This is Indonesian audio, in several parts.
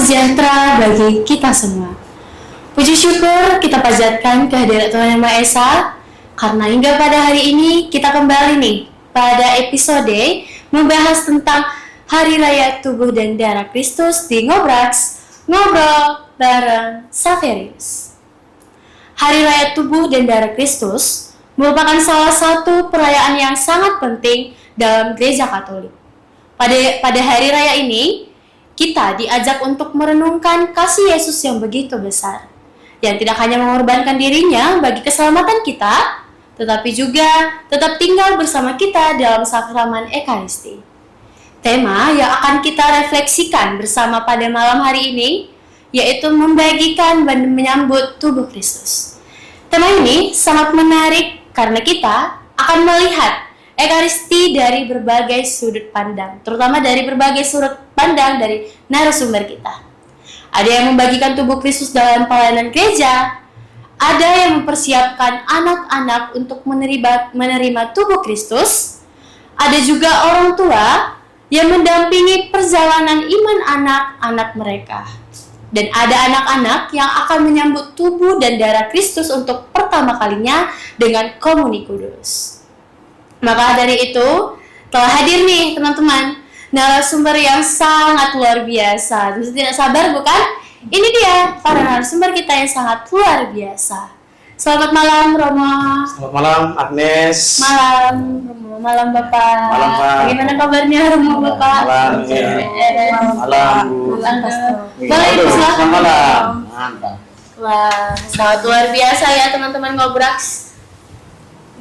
sejahtera bagi kita semua. Puji syukur kita panjatkan kehadirat Tuhan Yang Maha Esa, karena hingga pada hari ini kita kembali nih pada episode membahas tentang Hari Raya Tubuh dan Darah Kristus di Ngobraks, Ngobrol bareng Saverius. Hari Raya Tubuh dan Darah Kristus merupakan salah satu perayaan yang sangat penting dalam Gereja Katolik. Pada hari raya ini, kita diajak untuk merenungkan kasih Yesus yang begitu besar, yang tidak hanya mengorbankan dirinya bagi keselamatan kita, tetapi juga tetap tinggal bersama kita dalam sakramen Ekaristi. Tema yang akan kita refleksikan bersama pada malam hari ini, yaitu membagikan dan menyambut tubuh Kristus. Tema ini sangat menarik karena kita akan melihat Ekaristi dari berbagai sudut pandang, terutama dari berbagai sudut pandang dari narasumber kita. Ada yang membagikan tubuh Kristus dalam pelayanan gereja, ada yang mempersiapkan anak-anak untuk menerima tubuh Kristus, ada juga orang tua yang mendampingi perjalanan iman anak-anak mereka, dan ada anak-anak yang akan menyambut tubuh dan darah Kristus untuk pertama kalinya dengan komuni kudus. Maka dari itu, telah hadir nih teman-teman, narasumber yang sangat luar biasa. Mesti tidak sabar bukan? Ini dia para narasumber kita yang sangat luar biasa. Selamat malam Romo. Selamat malam Agnes. Malam Romo, malam Bapak. Malam Pak. Bagaimana kabarnya Romo Bapak? Malam. Malam Bu. Boleh Ibu silakan. Malam. Mantap. Wah, sangat luar biasa ya teman-teman Ngobraks.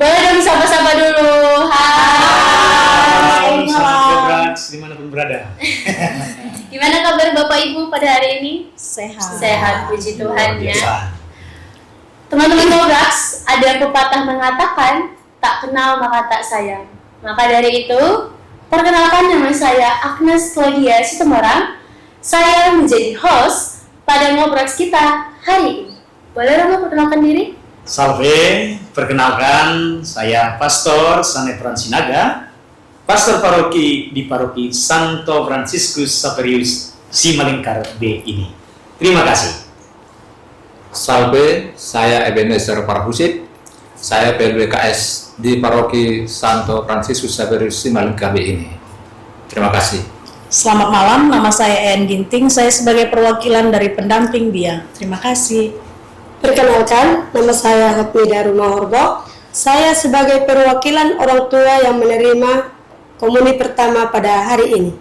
Boleh dong sapa-sapa dulu. Hai. Selamat Ngobraks dimanapun berada. Gimana kabar Bapak Ibu pada hari ini? Sehat. Sehat, puji Tuhan ya. Biasa. Teman-teman Ngobraks, ada pepatah mengatakan, tak kenal maka tak sayang. Maka dari itu, perkenalkan nama saya Agnes Claudia Situmorang. Saya menjadi host pada Ngobraks kita hari ini. Boleh Romo perkenalkan diri? Salve, perkenalkan saya Pastor Sanepran Sinaga, Pastor Paroki di Paroki Santo Franciscus Saverius Simalingkar B ini. Terima kasih. Salve, saya Ebenezer Parhusit. Saya PLBKS di Paroki Santo Franciscus Saverius Simalingkar B ini. Terima kasih. Selamat malam, nama saya En Ginting. Saya sebagai perwakilan dari pendamping BIA. Terima kasih. Perkenalkan, nama saya Hapnida Rumah Horbo. Saya sebagai perwakilan orang tua yang menerima komuni pertama pada hari ini.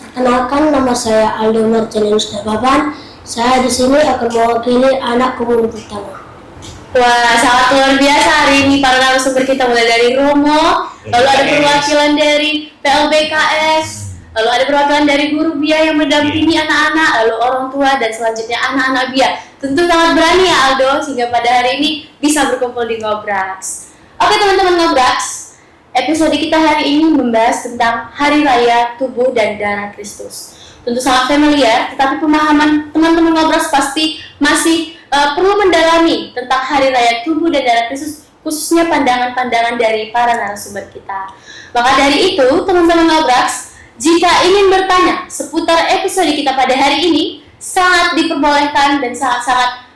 Perkenalkan, nama saya Aldo Marcelinus Darbaban. Saya di sini akan mewakili anak komuni pertama. Wah, sangat luar biasa hari ini para narasumber kita, mulai dari Romo, lalu ada perwakilan dari PLBKS, lalu ada perwakilan dari guru BIA yang mendampingi anak-anak, lalu orang tua, dan selanjutnya anak-anak BIA. Tentu sangat berani ya Aldo, sehingga pada hari ini bisa berkumpul di Ngobraks. Oke teman-teman Ngobraks, episode kita hari ini membahas tentang Hari Raya Tubuh dan Darah Kristus. Tentu sangat familiar, tetapi pemahaman teman-teman Ngobraks pasti masih perlu mendalami tentang Hari Raya Tubuh dan Darah Kristus, khususnya pandangan-pandangan dari para narasumber kita. Maka dari itu, teman-teman Ngobraks, jika ingin bertanya seputar episode kita pada hari ini, sangat diperbolehkan dan sangat-sangat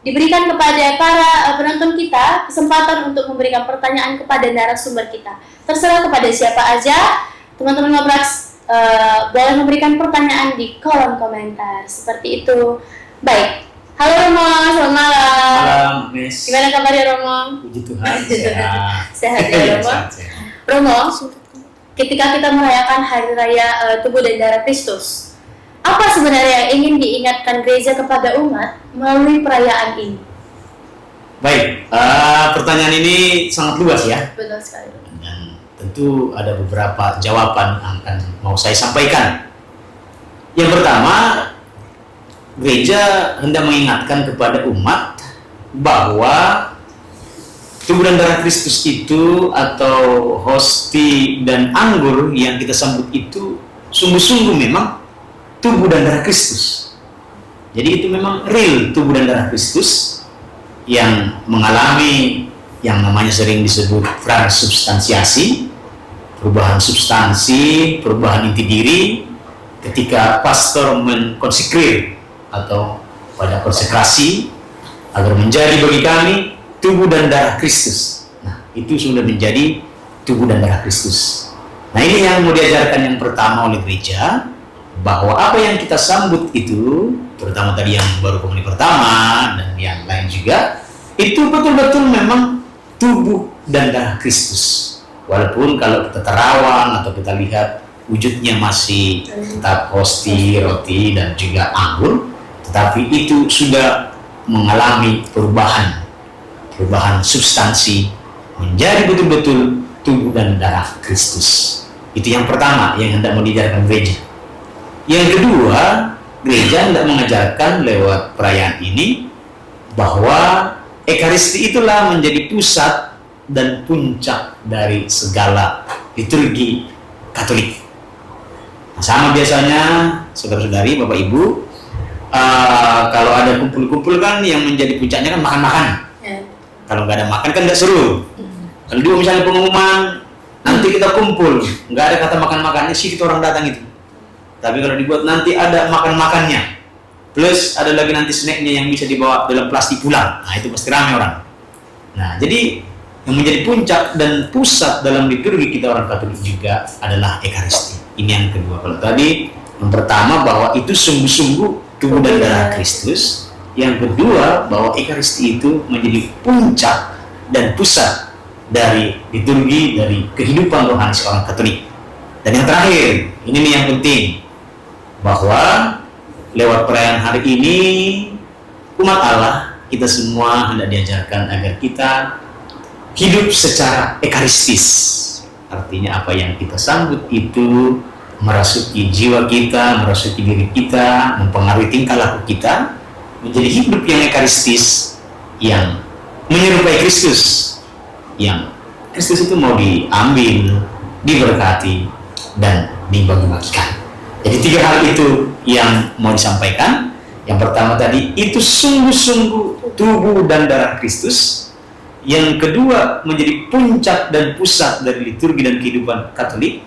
diberikan kepada para penonton kita kesempatan untuk memberikan pertanyaan kepada narasumber kita. Terserah kepada siapa aja, teman-teman Ngobraks boleh memberikan pertanyaan di kolom komentar seperti itu. Baik, halo Romo, selamat malam. Malam Agnes. Gimana kabarnya Romo? Puji Tuhan, sehat. Sehat ya Romo. Sehat. Romo, ketika kita merayakan Hari Raya Tubuh dan Darah Kristus, apa sebenarnya yang ingin diingatkan gereja kepada umat melalui perayaan ini? Baik, pertanyaan ini sangat luas ya. Betul sekali. Dan tentu ada beberapa jawaban yang akan mau saya sampaikan. Yang pertama, gereja hendak mengingatkan kepada umat bahwa tubuh dan darah Kristus itu atau hosti dan anggur yang kita sambut itu sungguh-sungguh memang tubuh dan darah Kristus. Jadi itu memang real tubuh dan darah Kristus yang mengalami yang namanya sering disebut transubstansiasi, perubahan substansi, perubahan inti diri, ketika pastor menkonsekrir atau pada konsekrasi agar menjadi bagi kami tubuh dan darah Kristus. Nah, itu sudah menjadi tubuh dan darah Kristus. Nah, ini yang mau diajarkan yang pertama oleh gereja, bahwa apa yang kita sambut itu, terutama tadi yang baru komuni pertama dan yang lain juga, itu betul-betul memang tubuh dan darah Kristus. Walaupun kalau kita terawang atau kita lihat wujudnya masih tetap hosti, roti, dan juga anggur, tetapi itu sudah mengalami perubahan substansi menjadi betul-betul tubuh dan darah Kristus. Itu yang pertama yang hendak mau diajarkan gereja. Yang kedua, gereja hendak mengajarkan lewat perayaan ini bahwa Ekaristi itulah menjadi pusat dan puncak dari segala liturgi Katolik. Nah, sama biasanya saudara-saudari, Bapak Ibu, kalau ada kumpul-kumpul kan yang menjadi puncaknya kan makan-makan. Kalau nggak ada makan kan nggak seru. Kalau dulu misalnya pengumuman nanti kita kumpul, nggak ada kata makan-makannya sih kita orang datang itu. Tapi kalau dibuat nanti ada makan-makannya, plus ada lagi nanti snacknya yang bisa dibawa dalam plastik pulang. Nah, itu pasti ramai orang. Nah, jadi yang menjadi puncak dan pusat dalam liturgi kita orang Katolik juga adalah Ekaristi. Ini yang kedua. Kalau tadi yang pertama bahwa itu sungguh-sungguh tubuh dan darah Kristus. Yang kedua bahwa Ekaristi itu menjadi puncak dan pusat dari liturgi, dari kehidupan rohani seorang Katolik. Dan yang terakhir, ini nih yang penting, bahwa lewat perayaan hari ini umat Allah, kita semua hendak diajarkan agar kita hidup secara ekaristis. Artinya apa yang kita sambut itu merasuki jiwa kita, merasuki diri kita, mempengaruhi tingkah laku kita, menjadi hidup yang ekaristis, yang menyerupai Kristus, yang Kristus itu mau diambil, diberkati, dan dibagi-bagikan. Jadi 3 hal itu yang mau disampaikan. Yang pertama tadi, itu sungguh-sungguh tubuh dan darah Kristus. Yang kedua, menjadi puncak dan pusat dari liturgi dan kehidupan Katolik.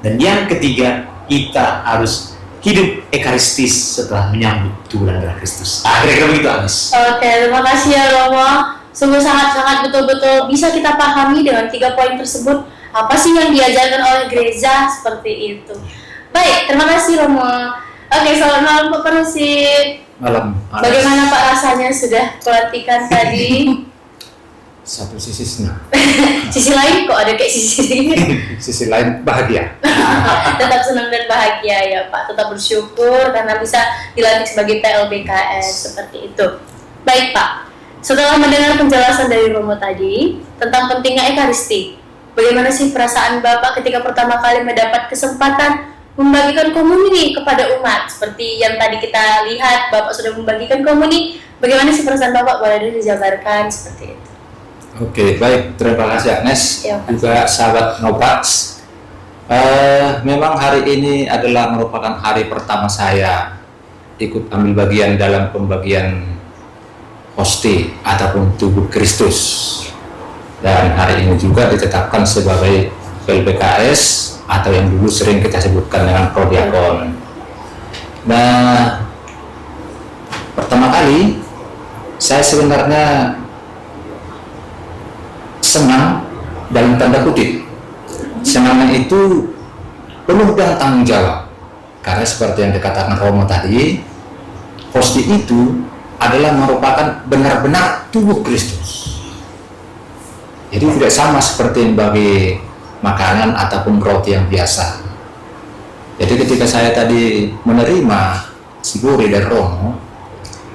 Dan yang ketiga, kita harus hidup ekaristis setelah menyambut tubuh dan darah Kristus. Kira-kira begitu, Agnes. Oke, terima kasih ya Romo. Sungguh sangat-sangat betul-betul bisa kita pahami dengan 3 poin tersebut. Apa sih yang diajarkan oleh gereja seperti itu. Baik, terima kasih Romo. Oke, selamat malam Pak Perusit. Malam. Bagaimana Pak rasanya sudah pelantikan tadi? Satu sisi senang, Sisi lain kok ada kayak sisi ini. sisi lain bahagia. Tetap senang dan bahagia ya Pak. Tetap bersyukur karena bisa dilantik sebagai PLBKS seperti itu. Baik Pak, setelah mendengar penjelasan dari Romo tadi tentang pentingnya Ekaristi, bagaimana sih perasaan Bapak ketika pertama kali mendapat kesempatan membagikan komuni kepada umat? Seperti yang tadi kita lihat, Bapak sudah membagikan komuni. Bagaimana sih perasaan Bapak? Boleh dulu dijabarkan seperti itu. Oke, baik. Terima kasih Agnes. Ya, juga sahabat Nopats. Memang hari ini adalah merupakan hari pertama saya ikut ambil bagian dalam pembagian hosti ataupun tubuh Kristus. Dan hari ini juga ditetapkan sebagai PLBKS atau yang dulu sering kita sebutkan dengan prodiakon. Nah, pertama kali saya sebenarnya senang dalam tanda kutip. Senangnya itu penuh dengan tanggung jawab. Karena seperti yang dikatakan Romo tadi, hosti itu adalah merupakan benar-benar tubuh Kristus. Jadi tidak sama seperti yang bagi makanan ataupun roti yang biasa. Jadi ketika saya tadi menerima siburi dari Romo,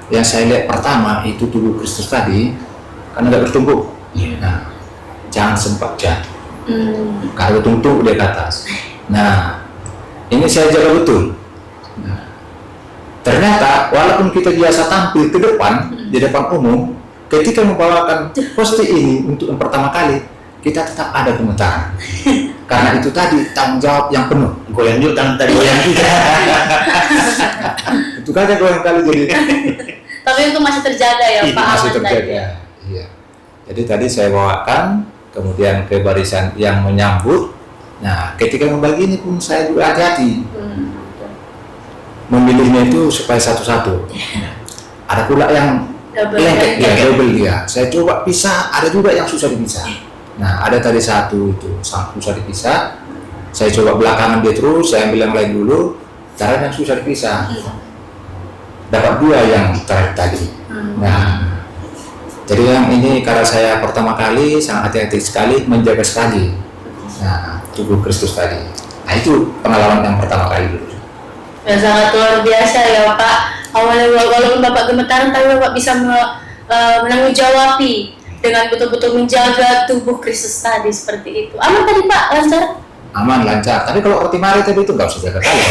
yang saya lihat pertama itu tubuh Kristus tadi, karena tidak bertumpuk. Nah, jangan sempat jatuh. Kalau tumpuk di atas. Nah, ini saya jaga betul. Nah, ternyata walaupun kita biasa tampil ke depan, di depan umum, ketika membawakan hosti ini untuk yang pertama kali, kita tetap ada gemetaran. Karena itu tadi tanggung jawab yang penuh. Goyang juga kan tadi, goyang juga. Itu kan goyang kali jadi. Tapi itu masih terjaga ya Pak. Masih aman terjaga. tadi. Iya. Jadi tadi saya bawakan, kemudian ke barisan yang menyambut. Nah, ketika membagi ini pun saya juga hati-hati. memilihnya itu supaya satu-satu. Ada pula yang lengket dia, double dia. Saya coba pisah, ada juga yang susah dipisah. Nah, ada tadi satu itu susah dipisah. Saya coba belakangan dia terus, saya ambil yang lain dulu. Caranya yang susah dipisah. Dapat 2 yang terakhir tadi. Nah, jadi yang ini karena saya pertama kali sangat hati-hati sekali menjaga sekali. Nah, tubuh Kristus tadi. Nah, itu pengalaman yang pertama kali dulu. Ya, sangat luar biasa ya Pak. Awalnya walaupun Bapak gemetaran, tapi Bapak bisa menanggung jawabi dengan betul-betul menjaga tubuh Kristus tadi seperti itu. Aman tadi Pak, lancar? Aman, lancar. Tapi kalau roti mari tadi itu nggak usah jaga kali.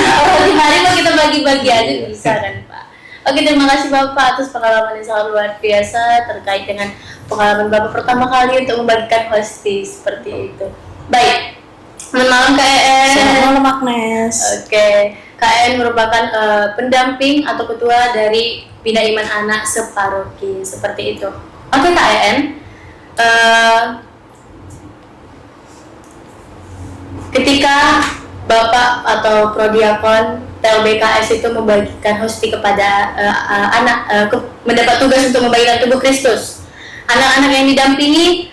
Kalau roti mari mau kita bagi-bagi aja bisa kan Pak. Oke, terima kasih Bapak atas pengalaman yang sangat luar biasa terkait dengan pengalaman Bapak pertama kali untuk membagikan hostie seperti itu. Baik. Selamat malam Kak En. Selamat malam Agnes. Oke, Kak En merupakan pendamping atau ketua dari Bina Iman Anak separoki seperti itu. Oke Kak En, ketika Bapak atau Prodiakon TLBKS itu membagikan hostie kepada mendapat tugas untuk membagikan tubuh Kristus. Anak-anak yang didampingi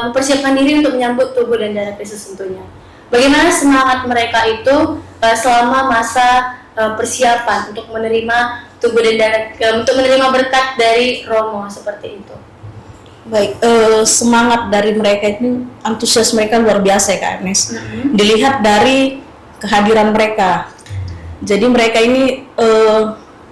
mempersiapkan diri untuk menyambut tubuh dan darah Kristus tentunya. Bagaimana semangat mereka itu selama masa persiapan untuk menerima tubuh dan darah, untuk menerima berkat dari Romo seperti itu? Baik, semangat dari mereka ini, antusias mereka luar biasa ya Kak Agnes. Dilihat dari kehadiran mereka. Jadi mereka ini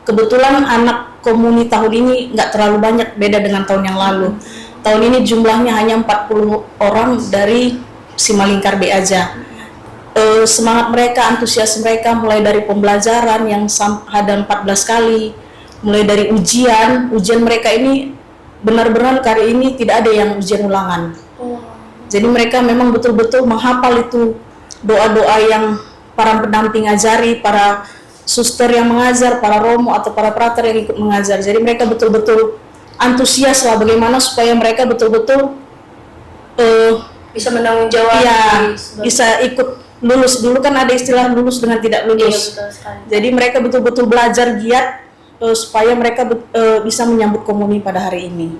kebetulan anak komuni tahun ini nggak terlalu banyak, beda dengan tahun yang lalu. Tahun ini jumlahnya hanya 40 orang dari Simalingkar B aja. Semangat mereka, antusias mereka mulai dari pembelajaran yang ada 14 kali, mulai dari ujian mereka ini benar-benar kali ini tidak ada yang ujian ulangan. Jadi mereka memang betul-betul menghafal itu doa-doa yang para pendamping ajari, para suster yang mengajar, para romo atau para prater yang ikut mengajar. Jadi mereka betul-betul antusias lah bagaimana supaya mereka betul-betul Bisa menanggung jawab. ya, bisa ikut lulus. Dulu kan ada istilah lulus dengan tidak lulus. Iya, betul sekali. Jadi mereka betul-betul belajar giat supaya mereka bisa menyambut komuni pada hari ini.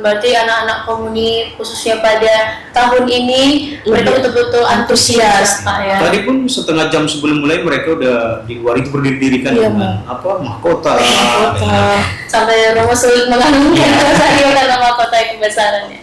Berarti anak-anak komuni khususnya pada tahun ini mereka betul-betul antusias Pak ya. Tadi pun setengah jam sebelum mulai mereka udah di luar itu berdiri-dirikan Iya, dengan mahkota. Sampai Romo sulit mengagumkan saya karena mahkota yang kebesarannya.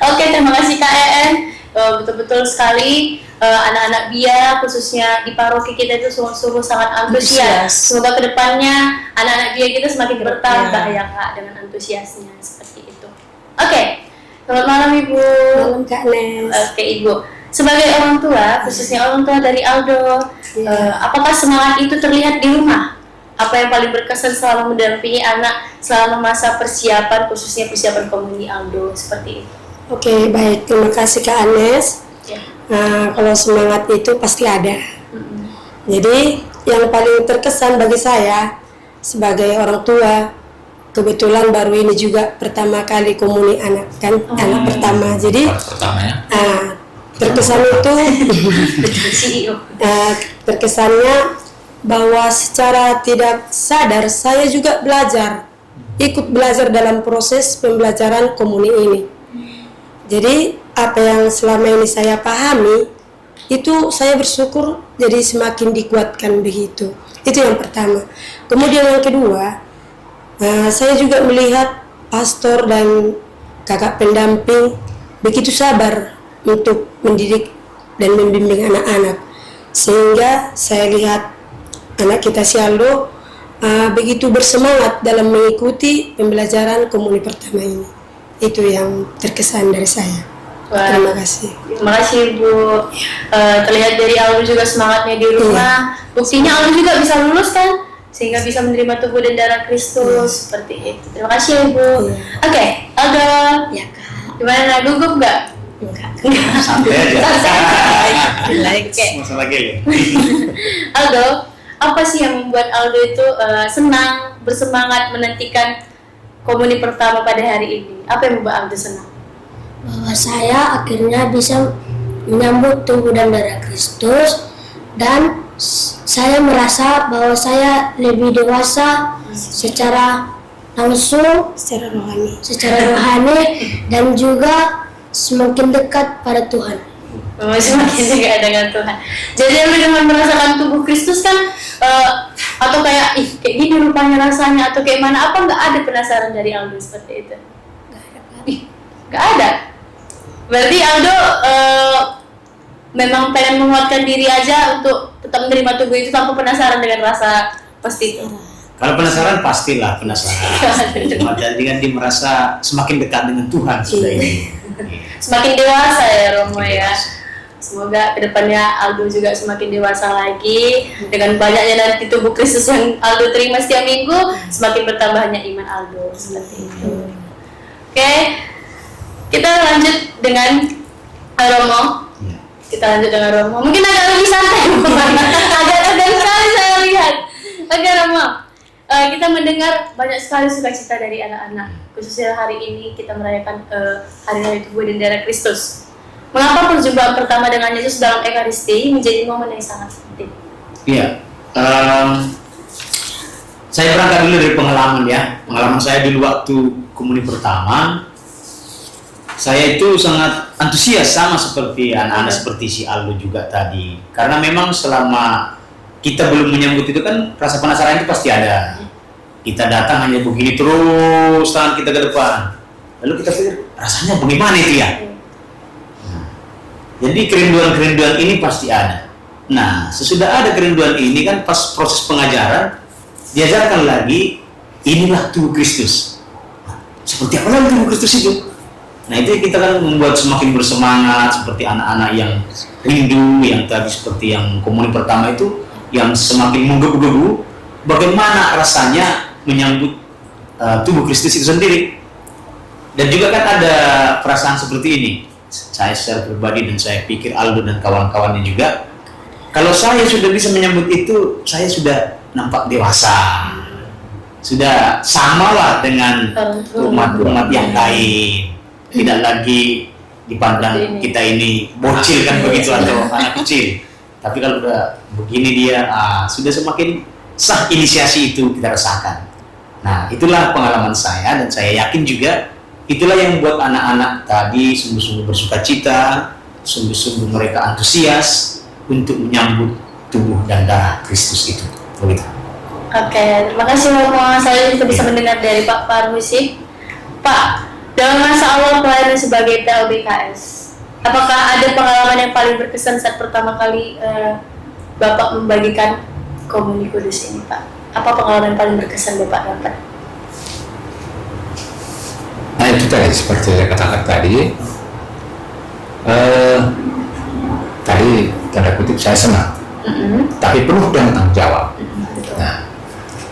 Oke, terima kasih Kak En. Betul-betul sekali anak-anak BIA khususnya di paroki kita itu sungguh-sungguh sangat antusias. Semoga kedepannya anak-anak BIA kita semakin bertambah ya Kak dengan antusiasnya seperti itu. Oke, selamat malam Ibu. Malam Kak Nes. Oke Ibu, sebagai orang tua khususnya orang tua dari Aldo, apakah semangat itu terlihat di rumah? Apa yang paling berkesan selama mendampingi anak selama masa persiapan khususnya persiapan komuni Aldo seperti itu? Oke, baik. Terima kasih Kak Anes. Ya. Nah, kalau semangat itu pasti ada. Jadi, yang paling terkesan bagi saya sebagai orang tua, kebetulan baru ini juga pertama kali komuni anak, kan? Anak pertama. Jadi, Pertamanya. terkesan itu, CEO. terkesannya bahwa secara tidak sadar saya juga ikut belajar dalam proses pembelajaran komuni ini. Jadi apa yang selama ini saya pahami itu saya bersyukur jadi semakin dikuatkan begitu. Itu yang pertama. Kemudian yang kedua, saya juga melihat pastor dan kakak pendamping begitu sabar untuk mendidik dan membimbing anak-anak. Sehingga saya lihat anak kita si Aldo begitu bersemangat dalam mengikuti pembelajaran komuni pertama ini. Itu yang terkesan dari saya. Wah. Terima kasih. Terima kasih Ibu. Terlihat dari Aldo juga semangatnya di rumah. Buktinya Aldo juga bisa lulus kan, sehingga bisa menerima tubuh dan darah Kristus seperti itu. Terima kasih ya, Ibu. Oke, Aldo. Ya Kak. Gimana, gugup nggak? Enggak. Santai aja. Oke. Masalah gini. Aldo, apa sih yang membuat Aldo itu senang, bersemangat menantikan komuni pertama pada hari ini? Apa yang membuat Aldo senang? Bahwa saya akhirnya bisa menyambut tubuh dan darah Kristus, dan saya merasa bahwa saya lebih dewasa secara langsung, secara rohani dan juga semakin dekat pada Tuhan. Semakin dekat dengan Tuhan. Jadi lu dengan merasakan tubuh Kristus kan atau kayak kayak gini rupanya rasanya atau kayak mana, apa nggak ada penasaran dari Aldo seperti itu? Nggak ada. Berarti Aldo memang pengen menguatkan diri aja untuk tetap menerima tubuh itu tanpa penasaran dengan rasa pasti itu. Kalau penasaran pastilah penasaran. Cuma dengan dia merasa semakin dekat dengan Tuhan sudah ini. Semakin dewasa ya Romo ya. Semoga kedepannya Aldo juga semakin dewasa lagi dengan banyaknya nanti tubuh Kristus yang Aldo terima setiap minggu, semakin bertambahnya iman Aldo seperti itu. Oke, kita lanjut dengan Romo. Kita lanjut dengan Romo. Mungkin agak lebih santai, agak sekali saya lihat. Oke Romo, kita mendengar banyak sekali sukacita dari anak-anak. Khususnya hari ini kita merayakan Hari Raya Tubuh dan Darah Kristus. Mengapa perjumpaan pertama dengan Yesus dalam Ekaristi menjadi momen yang sangat penting? Iya, saya berangkat dulu dari pengalaman ya. Pengalaman saya dulu waktu komuni pertama, saya itu sangat antusias sama seperti anak-anak seperti si Aldo juga tadi. Karena memang selama kita belum menyambut itu kan rasa penasaran itu pasti ada. Kita datang hanya begini terus tangan kita ke depan. Lalu kita pikir rasanya bagaimana itu ya? Jadi kerinduan-kerinduan ini pasti ada. Nah, sesudah ada kerinduan ini kan pas proses pengajaran diajarkan lagi inilah tubuh Kristus. Nah, seperti apa lagi tubuh Kristus itu? Nah, itu kita kan membuat semakin bersemangat seperti anak-anak yang rindu, yang tadi seperti yang komuni pertama itu yang semakin menggebu-gebu bagaimana rasanya menyambut tubuh Kristus itu sendiri. Dan juga kan ada perasaan seperti ini. Saya secara pribadi dan saya pikir Aldo dan kawan-kawannya juga, kalau saya sudah bisa menyambut itu, saya sudah nampak dewasa, sudah samalah dengan umat-umat yang lain, tidak lagi dipandang kita ini bocil kan begitu atau anak kecil. Tapi kalau udah begini dia sudah semakin sah inisiasi itu kita rasakan. Nah, itulah pengalaman saya dan saya yakin juga itulah yang membuat anak-anak tadi sungguh-sungguh bersuka cita, sungguh-sungguh mereka antusias untuk menyambut tubuh dan darah Kristus itu. Begitu. Oke, terima kasih Romo. Saya juga bisa mendengar dari Pak Parmusi. Pak, dalam masa awal pelayanan sebagai PLBKS, apakah ada pengalaman yang paling berkesan saat pertama kali Bapak membagikan Komuni Kudus ini, Pak? Apa pengalaman yang paling berkesan Bapak dapat? Nah itu tadi seperti saya katakan tadi, tanda kutip saya senang, tapi penuh dengan tanggung jawab. Nah,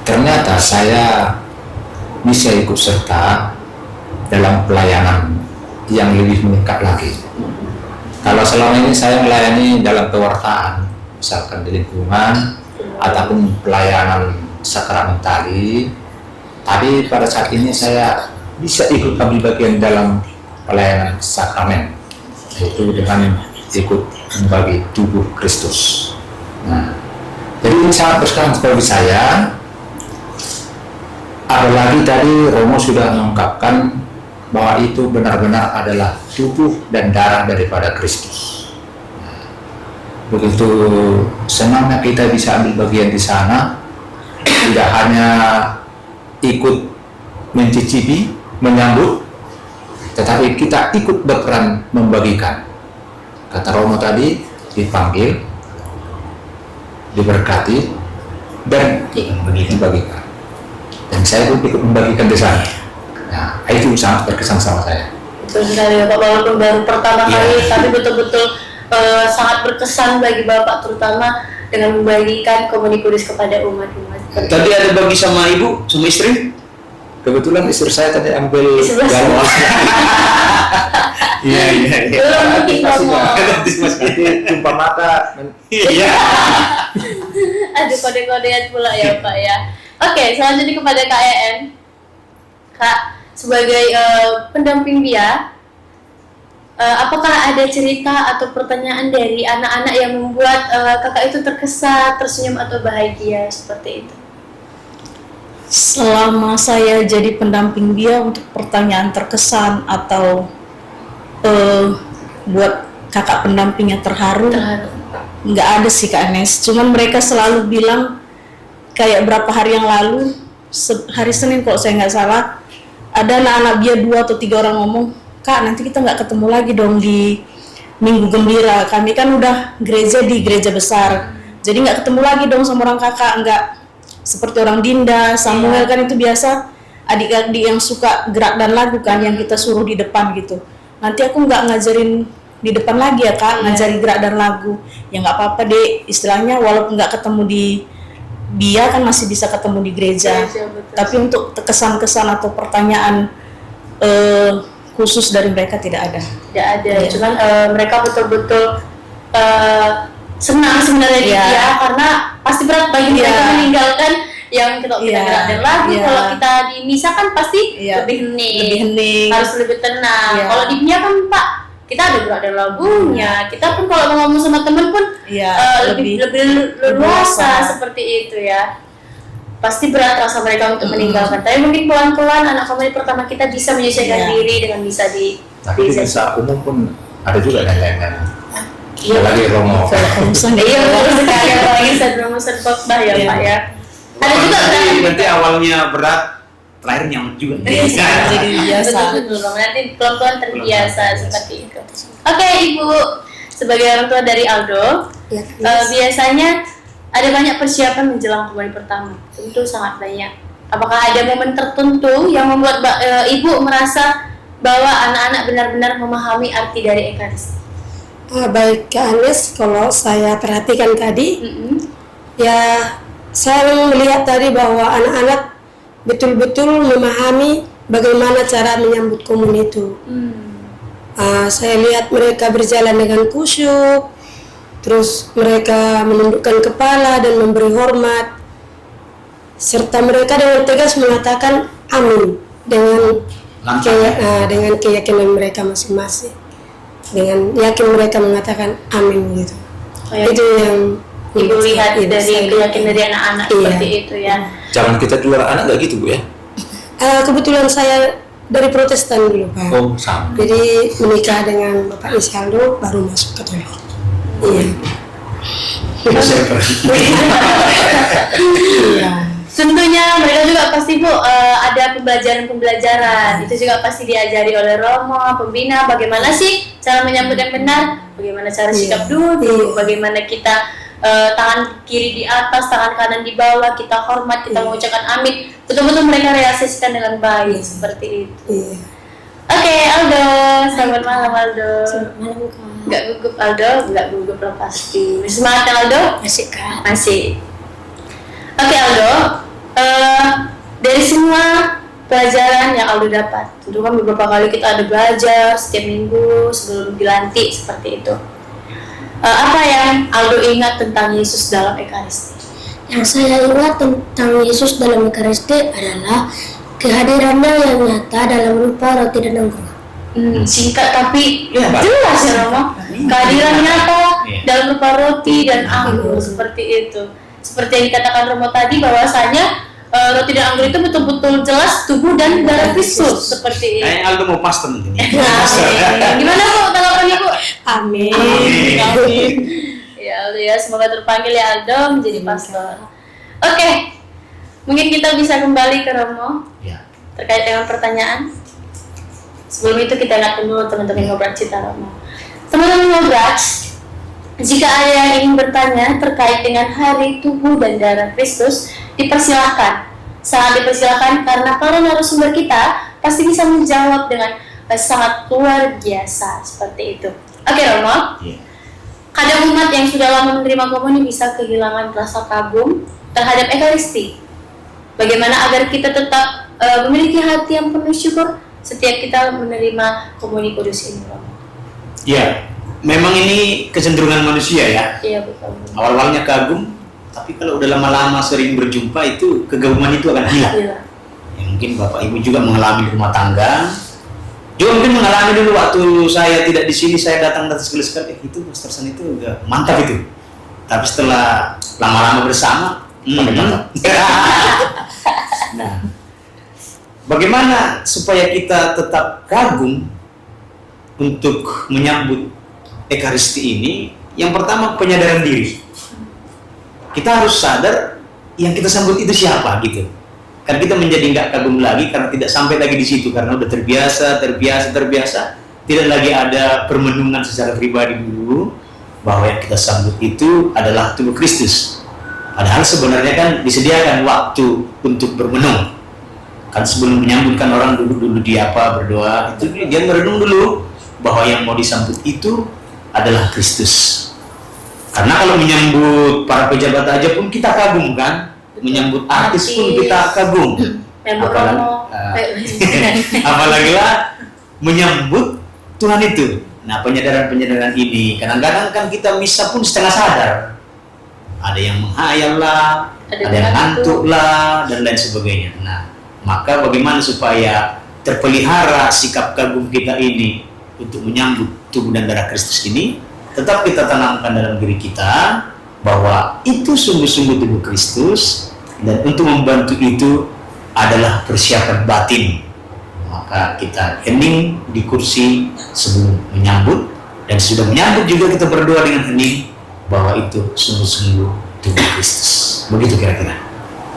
ternyata saya bisa ikut serta dalam pelayanan yang lebih meningkat lagi. Kalau selama ini saya melayani dalam pewartaan, misalkan di lingkungan ataupun pelayanan sakramentali, tapi pada saat ini saya bisa ikut ambil bagian dalam pelayanan sakramen, yaitu dengan ikut membagi tubuh Kristus. Nah, jadi ini sangat berkesan bagi saya. Apalagi tadi Romo sudah mengungkapkan bahwa itu benar-benar adalah tubuh dan darah daripada Kristus. Nah, begitu senangnya kita bisa ambil bagian di sana, tidak hanya ikut mencicipi, menyambut, tetapi kita ikut berperan membagikan. Kata Romo tadi, dipanggil, diberkati, dan dibagikan. Dan saya pun ikut membagikan di sana. Nah, itu sangat berkesan sama saya. Betul sekali Bapak, walaupun baru pertama kali, tapi betul-betul sangat berkesan bagi Bapak, terutama dengan membagikan Komuni Kudus kepada umat-umat. Tadi ada bagi sama ibu, sama istri? Kebetulan istri saya tadi ambil Iya. Belum mungkin ngomong. Nanti jumpa mata. Iya. Aduh, kode-kodean pula ya Pak ya. Oke, selanjutnya kepada Kak EN. Kak, sebagai pendamping dia, apakah ada cerita atau pertanyaan dari anak-anak yang membuat kakak itu terkesan, tersenyum atau bahagia seperti itu? Selama saya jadi pendamping dia, untuk pertanyaan terkesan atau buat kakak pendampingnya terharu, nggak ada sih Kak Nes. Cuman mereka selalu bilang, kayak berapa hari yang lalu, hari Senin kalau saya nggak salah, ada anak-anak dia 2 atau 3 orang ngomong, Kak nanti kita nggak ketemu lagi dong di Minggu Gembira, kami kan udah gereja di gereja besar, jadi nggak ketemu lagi dong sama orang kakak, nggak seperti orang Dinda, Samuel kan itu biasa adik-adik yang suka gerak dan lagu kan, yang kita suruh di depan gitu. Nanti aku nggak ngajarin di depan lagi ya Kak, ngajari gerak dan lagu. Ya nggak apa-apa deh, istilahnya walaupun nggak ketemu di dia kan masih bisa ketemu di gereja. Tapi untuk kesan-kesan atau pertanyaan khusus dari mereka tidak ada. Tidak ada, cuman mereka betul-betul senang sebenarnya dia, karena pasti berat bagi mereka meninggalkan yang kita gerak dan lagu. Kalau kita di misa kan pasti lebih hening, harus lebih tenang. Kalau di dunia kan Pak, kita ada gerak dan lagunya. Kita pun kalau mau ngomong sama teman pun lebih leluasa seperti itu ya. Pasti berat rasa mereka untuk meninggalkan. Tapi mungkin pelan-pelan anak family pertama kita bisa menyesuaikan diri dengan bisa di. Tapi di misa umum pun ada juga kan lain-lain. Lagi Romo. Iya betul sekali, apalagi saat rumusan khotbah ya Pak ya. Ada juga nanti awalnya berat, terakhirnya juga biasa. Jadi biasa. Betul, nanti pelan-pelan terbiasa seperti itu. Oke Ibu, sebagai orang tua dari Aldo, biasanya ada banyak persiapan menjelang komunitas pertama. Tentu sangat banyak. Apakah ada momen tertentu yang membuat Ibu merasa bahwa anak-anak benar-benar memahami arti dari Ekaristi? Baik Kak Anes, kalau saya perhatikan tadi, ya saya melihat tadi bahwa anak-anak betul-betul memahami bagaimana cara menyambut komun itu. Saya lihat mereka berjalan dengan khusyuk, terus mereka menundukkan kepala dan memberi hormat, serta mereka dengan tegas mengatakan amin dengan keyakinan mereka masing-masing. Dengan yakin mereka mengatakan amin gitu. Itu yang Ibu lihat dari keyakinan dari anak-anak seperti itu ya. Zaman kita dulu anak nggak gitu Bu ya? Kebetulan saya dari Protestan dulu Pak. Oh sama. Jadi menikah dengan Bapak Isaldo baru masuk Katolik. Iya. Tentunya mereka juga pasti Bu ada pembelajaran itu juga pasti diajari oleh Romo, pembina, bagaimana sih cara menyambut yang benar, bagaimana cara sikap duduk, bagaimana kita tangan kiri di atas, tangan kanan di bawah, kita hormat, kita mengucapkan amin, betul-betul mereka realisasikan dengan baik seperti itu. Oke, Aldo, selamat malam Aldo. Selamat malam Kak. Nggak gugup Aldo, nggak gugup lah pasti. Masih semangat kan Aldo? Masih Kak. Masih. Oke Aldo, dari semua pelajaran yang Aldo dapat, tentu kan beberapa kali kita ada belajar setiap minggu sebelum dilantik seperti itu. Apa yang Aldo ingat tentang Yesus dalam Ekaristi? Yang saya ingat tentang Yesus dalam Ekaristi adalah kehadirannya yang nyata dalam rupa roti dan anggur. Singkat tapi jelas ya Romo. Kehadiran nyata dalam rupa roti dan anggur seperti itu. Seperti yang dikatakan Romo tadi bahwasanya roti dan anggur itu betul-betul jelas tubuh dan darah Kristus seperti itu. Aldo mau pastor nanti. Gimana Bu tanggapan Ibu? Amin. Ya, semoga terpanggil ya Aldo menjadi pastor. Oke, mungkin kita bisa kembali ke Romo terkait dengan pertanyaan. Sebelum itu kita ingatkan dulu teman-teman ngobrol cita Romo. Teman-teman ngobrol, jika ada yang ingin bertanya terkait dengan hari tubuh dan darah Kristus, dipersilahkan. Sangat dipersilahkan karena para narasumber kita pasti bisa menjawab dengan sangat luar biasa seperti itu. Oke Romo, kadang umat yang sudah lama menerima komuni bisa kehilangan rasa kagum terhadap Ekaristi. Bagaimana agar kita tetap memiliki hati yang penuh syukur setiap kita menerima komuni kudus ini Romo? Ya, memang ini kecenderungan manusia ya. Iya betul. Awal-awalnya kagum, tapi kalau udah lama-lama sering berjumpa itu kegaguman itu akan hilang. Ya, mungkin Bapak Ibu juga mengalami di rumah tangga, Juga mungkin mengalami dulu waktu saya tidak di sini, saya datang sekali-sekali, itu Pastor San itu udah mantap itu. Tapi setelah lama-lama bersama, nah, bagaimana supaya kita tetap kagum untuk menyambut Ekaristi ini? Yang pertama, penyadaran diri. Kita harus sadar yang kita sambut itu siapa gitu. Kan kita menjadi nggak kagum lagi karena tidak sampai lagi di situ, karena udah terbiasa. Tidak lagi ada permenungan secara pribadi dulu bahwa yang kita sambut itu adalah tubuh Kristus. Padahal sebenarnya kan disediakan waktu untuk bermenung. Kan sebelum menyambutkan orang dulu dia berdoa, itu dia merenung dulu bahwa yang mau disambut itu adalah Kristus. Karena kalau menyambut para pejabat aja pun kita kagum kan, menyambut artis pun kita kagum. Apalagi lah menyambut Tuhan itu. Nah, penyadaran ini kadang-kadang kan kita misa pun setengah sadar. Ada yang menghayal lah, ada yang ngantuk lah, dan lain sebagainya. Nah, maka bagaimana supaya terpelihara sikap kagum kita ini untuk menyambut tubuh dan darah Kristus ini, tetap kita tanamkan dalam diri kita bahwa itu sungguh-sungguh tubuh Kristus, dan untuk membantu itu adalah persiapan batin. Maka kita hening di kursi sebelum menyambut, dan sudah menyambut juga kita berdoa dengan hening bahwa itu sungguh-sungguh tubuh Kristus. Begitu kira-kira.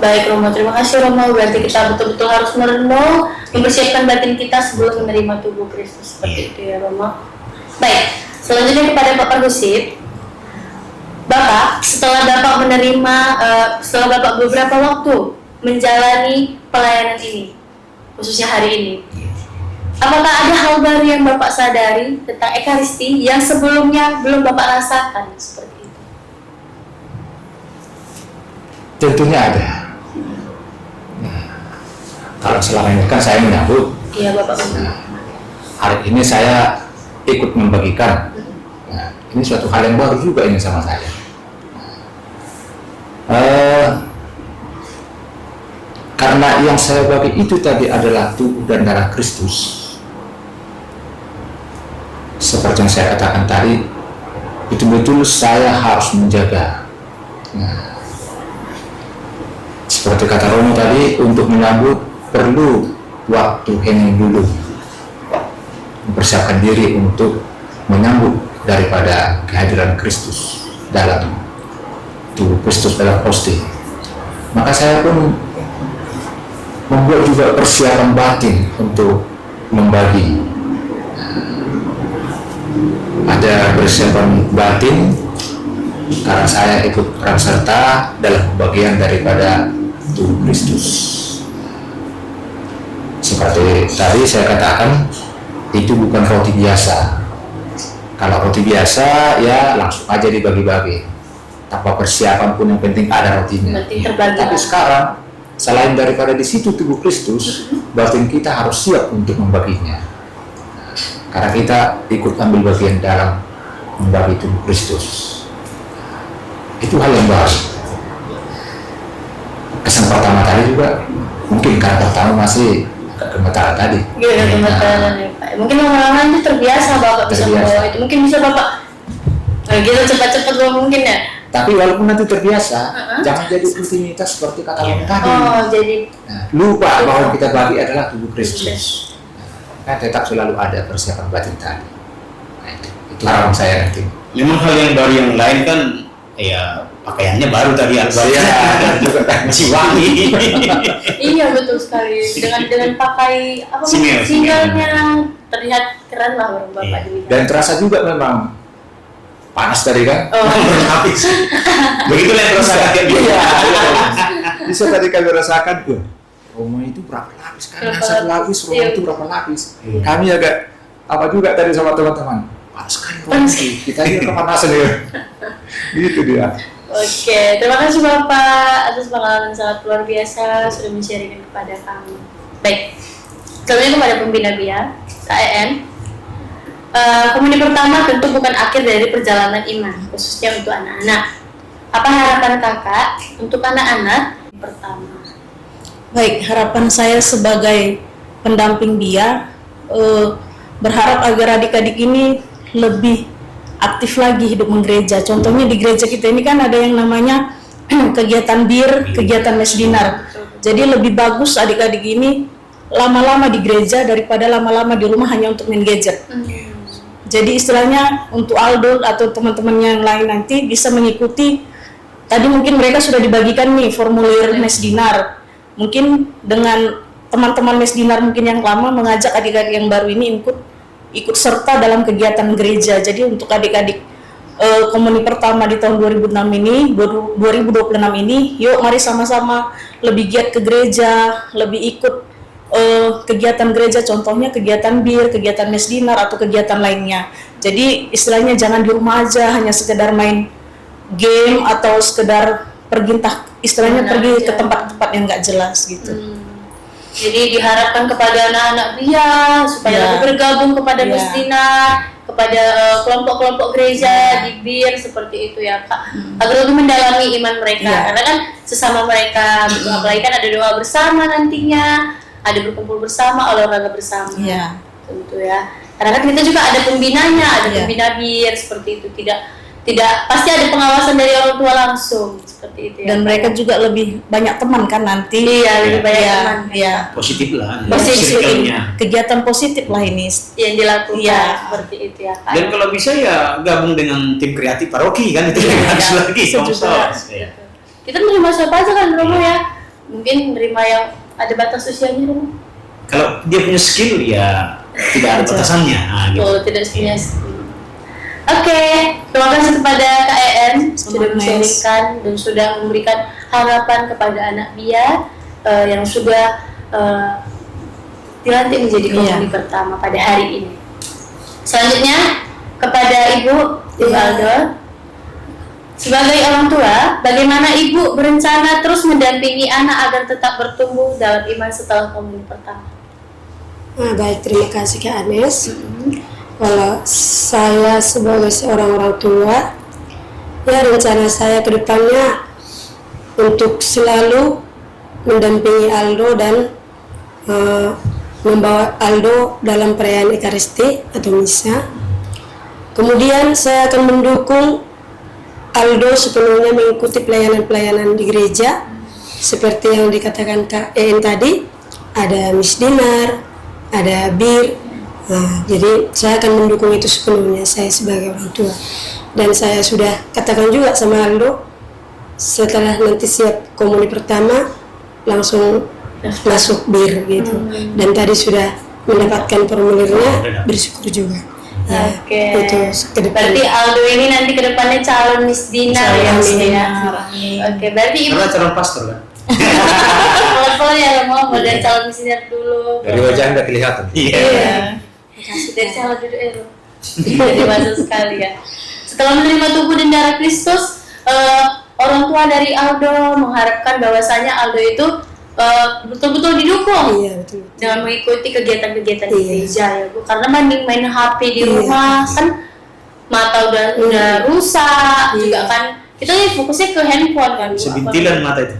Baik Romo, terima kasih Romo. Berarti kita betul-betul harus merenung, mempersiapkan batin kita sebelum menerima tubuh Kristus. Seperti itu ya Romo. Baik, selanjutnya kepada Bapak Perhusip. Bapak, setelah Bapak menerima, setelah Bapak beberapa waktu menjalani pelayanan ini, khususnya hari ini, apakah ada hal baru yang Bapak sadari tentang Ekaristi yang sebelumnya belum Bapak rasakan seperti itu? Tentunya ada. Kalau selama ini kan saya menyambut. Iya Bapak. Hari ini saya ikut membagikan. Nah, ini suatu hal yang baru juga ini sama saya. Karena yang saya bagi itu tadi adalah tubuh dan darah Kristus. Seperti yang saya katakan tadi, betul-betul saya harus menjaga. Nah, seperti kata Romo tadi, untuk menyambut perlu waktu hening dulu, mempersiapkan diri untuk menyambut daripada kehadiran Kristus dalam tubuh Kristus dalam hosti. Maka saya pun membuat juga persiapan batin untuk membagi. Ada persiapan batin karena saya ikut peran serta dalam bagian daripada tubuh Kristus. Seperti tadi saya katakan, itu bukan roti biasa. Kalau roti biasa ya langsung aja dibagi-bagi, tanpa persiapan pun, yang penting ada rotinya. Tapi sekarang selain daripada di situ tubuh Kristus, batin kita harus siap untuk membaginya. Karena kita ikut ambil bagian dalam membagi tubuh Kristus. Itu hal yang baru. Kesan pertama tadi juga mungkin karena pertama masih gemetaran tadi. Iya, gemetaran ya Pak. Mungkin orang-orang itu terbiasa Bapak bisa membawa itu. Mungkin bisa Bapak gitu cepat-cepat mungkin ya. Tapi walaupun nanti terbiasa, jangan jadi rutinitas seperti kata Romo tadi. Oh, jadi lupa bahwa kita bagi adalah tubuh Kristus. Kan tetap selalu ada persiapan batin tadi. Nah, itu harapan saya nanti. Memang hal yang baru yang lain kan, ya pakaiannya baru tadi Albaria dan juga masih wangi. Iya betul sekali. Dengan pakai apa singelnya terlihat keren lah Bapak dilihat. Dan terasa juga memang panas tadi kan? Habis. Begitulah yang rasakan kayak gitu. Bisa tadi kami rasakan tuh. Romo itu berapa lapis kan? Satu lapis, Romo itu berapa lapis? Kami agak apa juga tadi sama teman-teman. Panas sekali Romo. Kita juga kepanasan ya. Gitu dia. Oke, terima kasih Bapak atas pengalaman sangat luar biasa sudah men-sharingkan kepada kami. Baik, selanjutnya kepada pembina BIA, KEN. Komuni pertama tentu bukan akhir dari perjalanan iman, khususnya untuk anak-anak. Apa harapan kakak untuk anak-anak pertama? Baik, harapan saya sebagai pendamping dia, berharap agar adik-adik ini lebih aktif lagi hidup menggereja. Contohnya di gereja kita ini kan ada yang namanya kegiatan bir, kegiatan mes dinar. Jadi lebih bagus adik-adik ini lama-lama di gereja daripada lama-lama di rumah hanya untuk main gadget. Jadi istilahnya untuk Aldo atau teman-teman yang lain nanti bisa mengikuti. Tadi mungkin mereka sudah dibagikan nih formulir mes dinar. Mungkin dengan teman-teman mes dinar mungkin yang lama mengajak adik-adik yang baru ini ikut serta dalam kegiatan gereja. Jadi untuk adik-adik komuni pertama di tahun 2006 ini, 2026 ini, yuk mari sama-sama lebih giat ke gereja, lebih ikut kegiatan gereja, contohnya kegiatan bir, kegiatan mes dinar atau kegiatan lainnya. Jadi istilahnya jangan di rumah aja hanya sekedar main game atau sekedar pergi pergi ke tempat-tempat yang nggak jelas gitu. Jadi diharapkan kepada anak-anak dia supaya lebih bergabung kepada mes dinar, kepada kelompok-kelompok gereja di bir seperti itu ya Kak, agar lebih mendalami iman mereka. Karena kan sesama mereka, apalagi kan ada doa bersama nantinya, ada berkumpul bersama, olahraga bersama. Tentu ya. Karena kan kita juga ada pembinanya, ada pembina bir seperti itu. Tidak pasti ada pengawasan dari orang tua langsung seperti itu ya. Dan mereka juga lebih banyak teman kan nanti. Lebih banyak teman. Positif lah. Positif. Kegiatan positif lah ini yang dilakukan seperti itu ya Kak. Dan kalau bisa ya gabung dengan tim kreatif paroki kan, itu harus lagi konsos. Kita menerima siapa aja kan Romo ya. Mungkin menerima yang ada batas usianya Romo. Kalau dia punya skill ya tidak ada batasannya. Gitu. Tidak punya skill. Oke, terima kasih kepada KEN sudah menyampaikan dan sudah memberikan harapan kepada anak Bia yang sudah dilantik menjadi komuni pertama pada hari ini. Selanjutnya kepada Ibu Aldo, sebagai orang tua, bagaimana Ibu berencana terus mendampingi anak agar tetap bertumbuh dalam iman setelah komuni pertama? Baik, terima kasih Kak Anes. Kalau saya sebagai seorang orang tua, ya rencana saya ke depannya untuk selalu mendampingi Aldo dan membawa Aldo dalam perayaan Ekaristi atau misa. Kemudian saya akan mendukung Aldo sepenuhnya mengikuti pelayanan-pelayanan di gereja seperti yang dikatakan Kak En tadi, ada mis dinar, ada bir. Jadi saya akan mendukung itu sepenuhnya, saya sebagai orang tua. Dan saya sudah katakan juga sama Aldo, setelah nanti siap komuni pertama langsung masuk bir gitu. Dan tadi sudah mendapatkan formulirnya, bersyukur juga. Itu berarti Aldo ini nanti kedepannya calon mis dinar ya. Berarti Ibu calon pastor kan? Kalau ya mau dari calon mis dinar dulu. Dari wajah nggak kelihatan. Kasih dari calon dulu jadi masa sekali ya. Setelah menerima tubuh dan darah Kristus, orang tua dari Aldo mengharapkan bahwasanya Aldo itu betul-betul didukung dengan mengikuti kegiatan-kegiatan di gereja ya Bu. Karena banding main HP di rumah kan mata udah rusak juga kan. Kita nih fokusnya ke handphone kan. Sebintilan mata itu.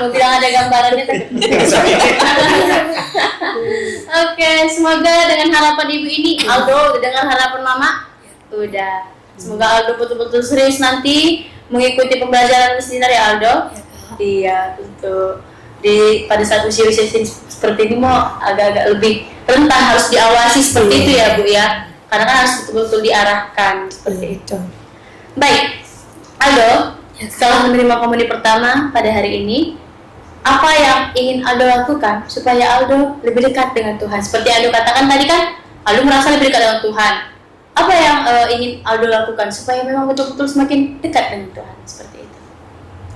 Mau bilang ada gambarannya tapi. Oke, semoga dengan harapan Ibu ini Aldo dengan harapan Mama udah. Semoga Aldo betul-betul serius nanti mengikuti pembelajaran mis dinar ya Aldo. Iya, betul. Pada saat usia-usia seperti ini mau agak-agak lebih rentan harus diawasi seperti itu ya Bu ya. Karena kan harus betul-betul diarahkan seperti itu. Baik, Aldo, setelah menerima komuni pertama pada hari ini, apa yang ingin Aldo lakukan supaya Aldo lebih dekat dengan Tuhan? Seperti Aldo katakan tadi kan, Aldo merasa lebih dekat dengan Tuhan. Apa yang ingin Aldo lakukan supaya memang betul-betul semakin dekat dengan Tuhan? Seperti itu.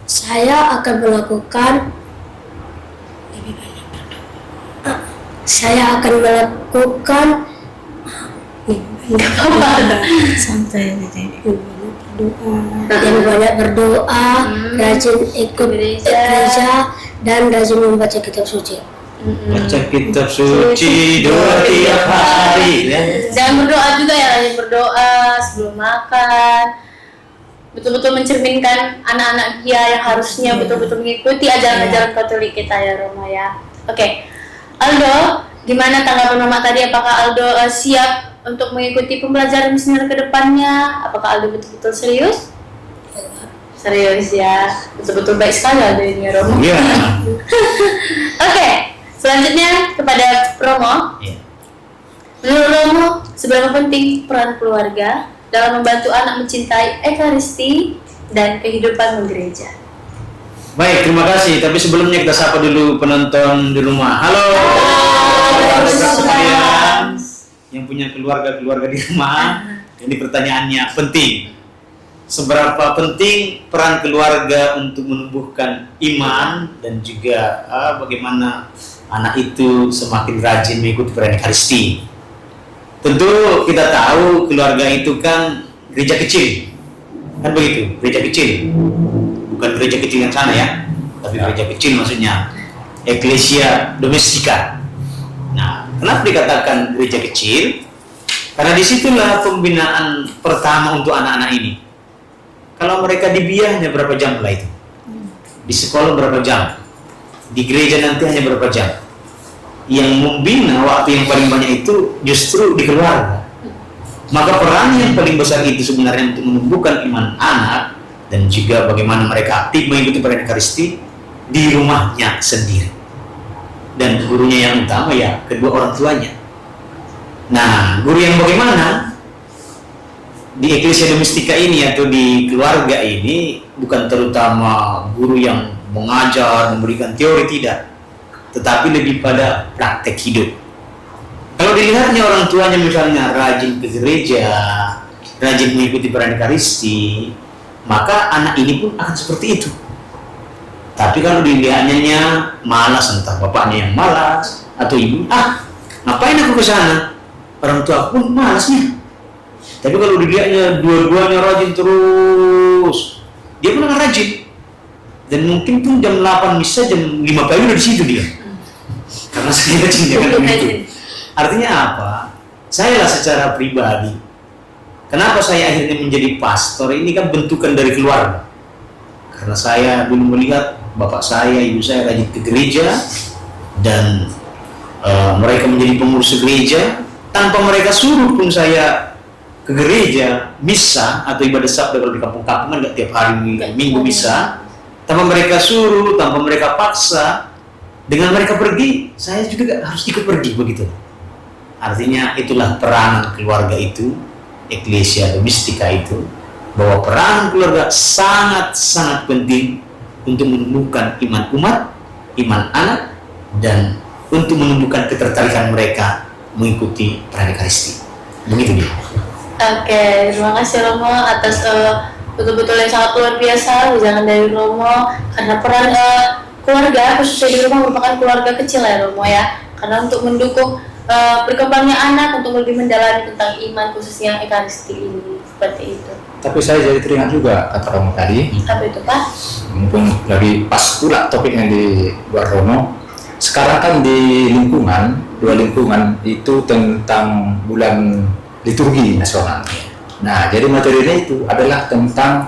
Saya akan melakukan Enggak apa-apa. santai gitu. yang banyak berdoa, rajin ikut gereja dan rajin membaca kitab suci. Baca kitab suci 2 tiap hari ya. Jangan berdoa juga ya, rajin berdoa sebelum makan. Betul-betul mencerminkan anak-anak dia yang harusnya betul-betul mengikuti ajaran-ajaran Katolik kita ya Roma ya. Oke. Aldo, Gimana tanggapan Mama tadi? Apakah Aldo siap untuk mengikuti pembelajaran misioner ke depannya? Apakah Aldo betul-betul serius? Serius ya, betul-betul baik sekali Aldo ini ya Romo. Iya. Oke, selanjutnya kepada Romo. Iya. Menurut Romo, seberapa penting peran keluarga dalam membantu anak mencintai Ekaristi dan kehidupan bergereja? Baik, terima kasih. Tapi sebelumnya kita sapa dulu penonton di rumah. Halo. Saudara sekalian yang punya keluarga di rumah. Ini pertanyaannya penting. Seberapa penting peran keluarga untuk menumbuhkan iman dan juga bagaimana anak itu semakin rajin mengikuti peran Ekaristi. Tentu kita tahu keluarga itu kan gereja kecil. Kan begitu, gereja kecil. Bukan gereja kecil yang sana ya, tapi gereja kecil maksudnya Ecclesia Domestica. Nah, kenapa dikatakan gereja kecil? Karena disitulah pembinaan pertama untuk anak-anak ini. Kalau mereka di BIA hanya berapa jam lah itu? Di sekolah berapa jam? Di gereja nanti hanya berapa jam? Yang membina waktu yang paling banyak itu justru di keluarga. Maka peran yang paling besar itu sebenarnya untuk menumbuhkan iman anak dan juga bagaimana mereka aktif mengikuti peran Ekaristi di rumahnya sendiri. Dan gurunya yang utama ya kedua orang tuanya. Nah, guru yang bagaimana? Di Ecclesia Domestica ini atau di keluarga ini bukan terutama guru yang mengajar, memberikan teori, tidak. Tetapi lebih pada praktek hidup. Kalau dilihatnya orang tuanya misalnya rajin ke gereja, rajin mengikuti peran Ekaristi, maka anak ini pun akan seperti itu. Tapi kalau dilihatnya malas, entah bapaknya yang malas atau ibu, ngapain aku ke sana? Orang tua pun malasnya. Tapi kalau dilihatnya dua-duanya rajin terus, dia pun akan rajin. Dan mungkin pun jam 8 misa, jam 5 pagi udah di situ dia. Karena saya rajin kan begitu. Artinya apa? Saya lah secara pribadi. Kenapa saya akhirnya menjadi pastor? Ini kan bentukan dari keluarga. Karena saya dulu melihat bapak saya, ibu saya rajin ke gereja dan mereka menjadi pengurus gereja. Tanpa mereka suruh pun saya ke gereja, misa atau ibadah sabda kalau di kampung-kampung kan nggak tiap hari minggu misa. Tanpa mereka suruh, tanpa mereka paksa, dengan mereka pergi, saya juga harus ikut pergi begitu. Artinya itulah peranan keluarga itu, Ecclesia Domestica itu, bahwa peran keluarga sangat-sangat penting untuk menumbuhkan iman umat, iman anak, dan untuk menumbuhkan ketertarikan mereka mengikuti peran Ekaristi. Begitu dia. Oke, terima kasih Romo atas betul-betul yang sangat luar biasa ujangan dari Romo. Karena peran keluarga khususnya di rumah merupakan keluarga kecil ya Romo ya. Karena untuk mendukung berkembangnya anak untuk lebih mendalami tentang iman khususnya Ekaristi ini, seperti itu. Tapi saya jadi teringat juga kata Romo tadi. Apa itu Pak? Mumpung lagi pas pula topik yang dibuat Romo. Sekarang kan di dua lingkungan itu tentang bulan liturgi nasional. Nah, jadi materinya itu adalah tentang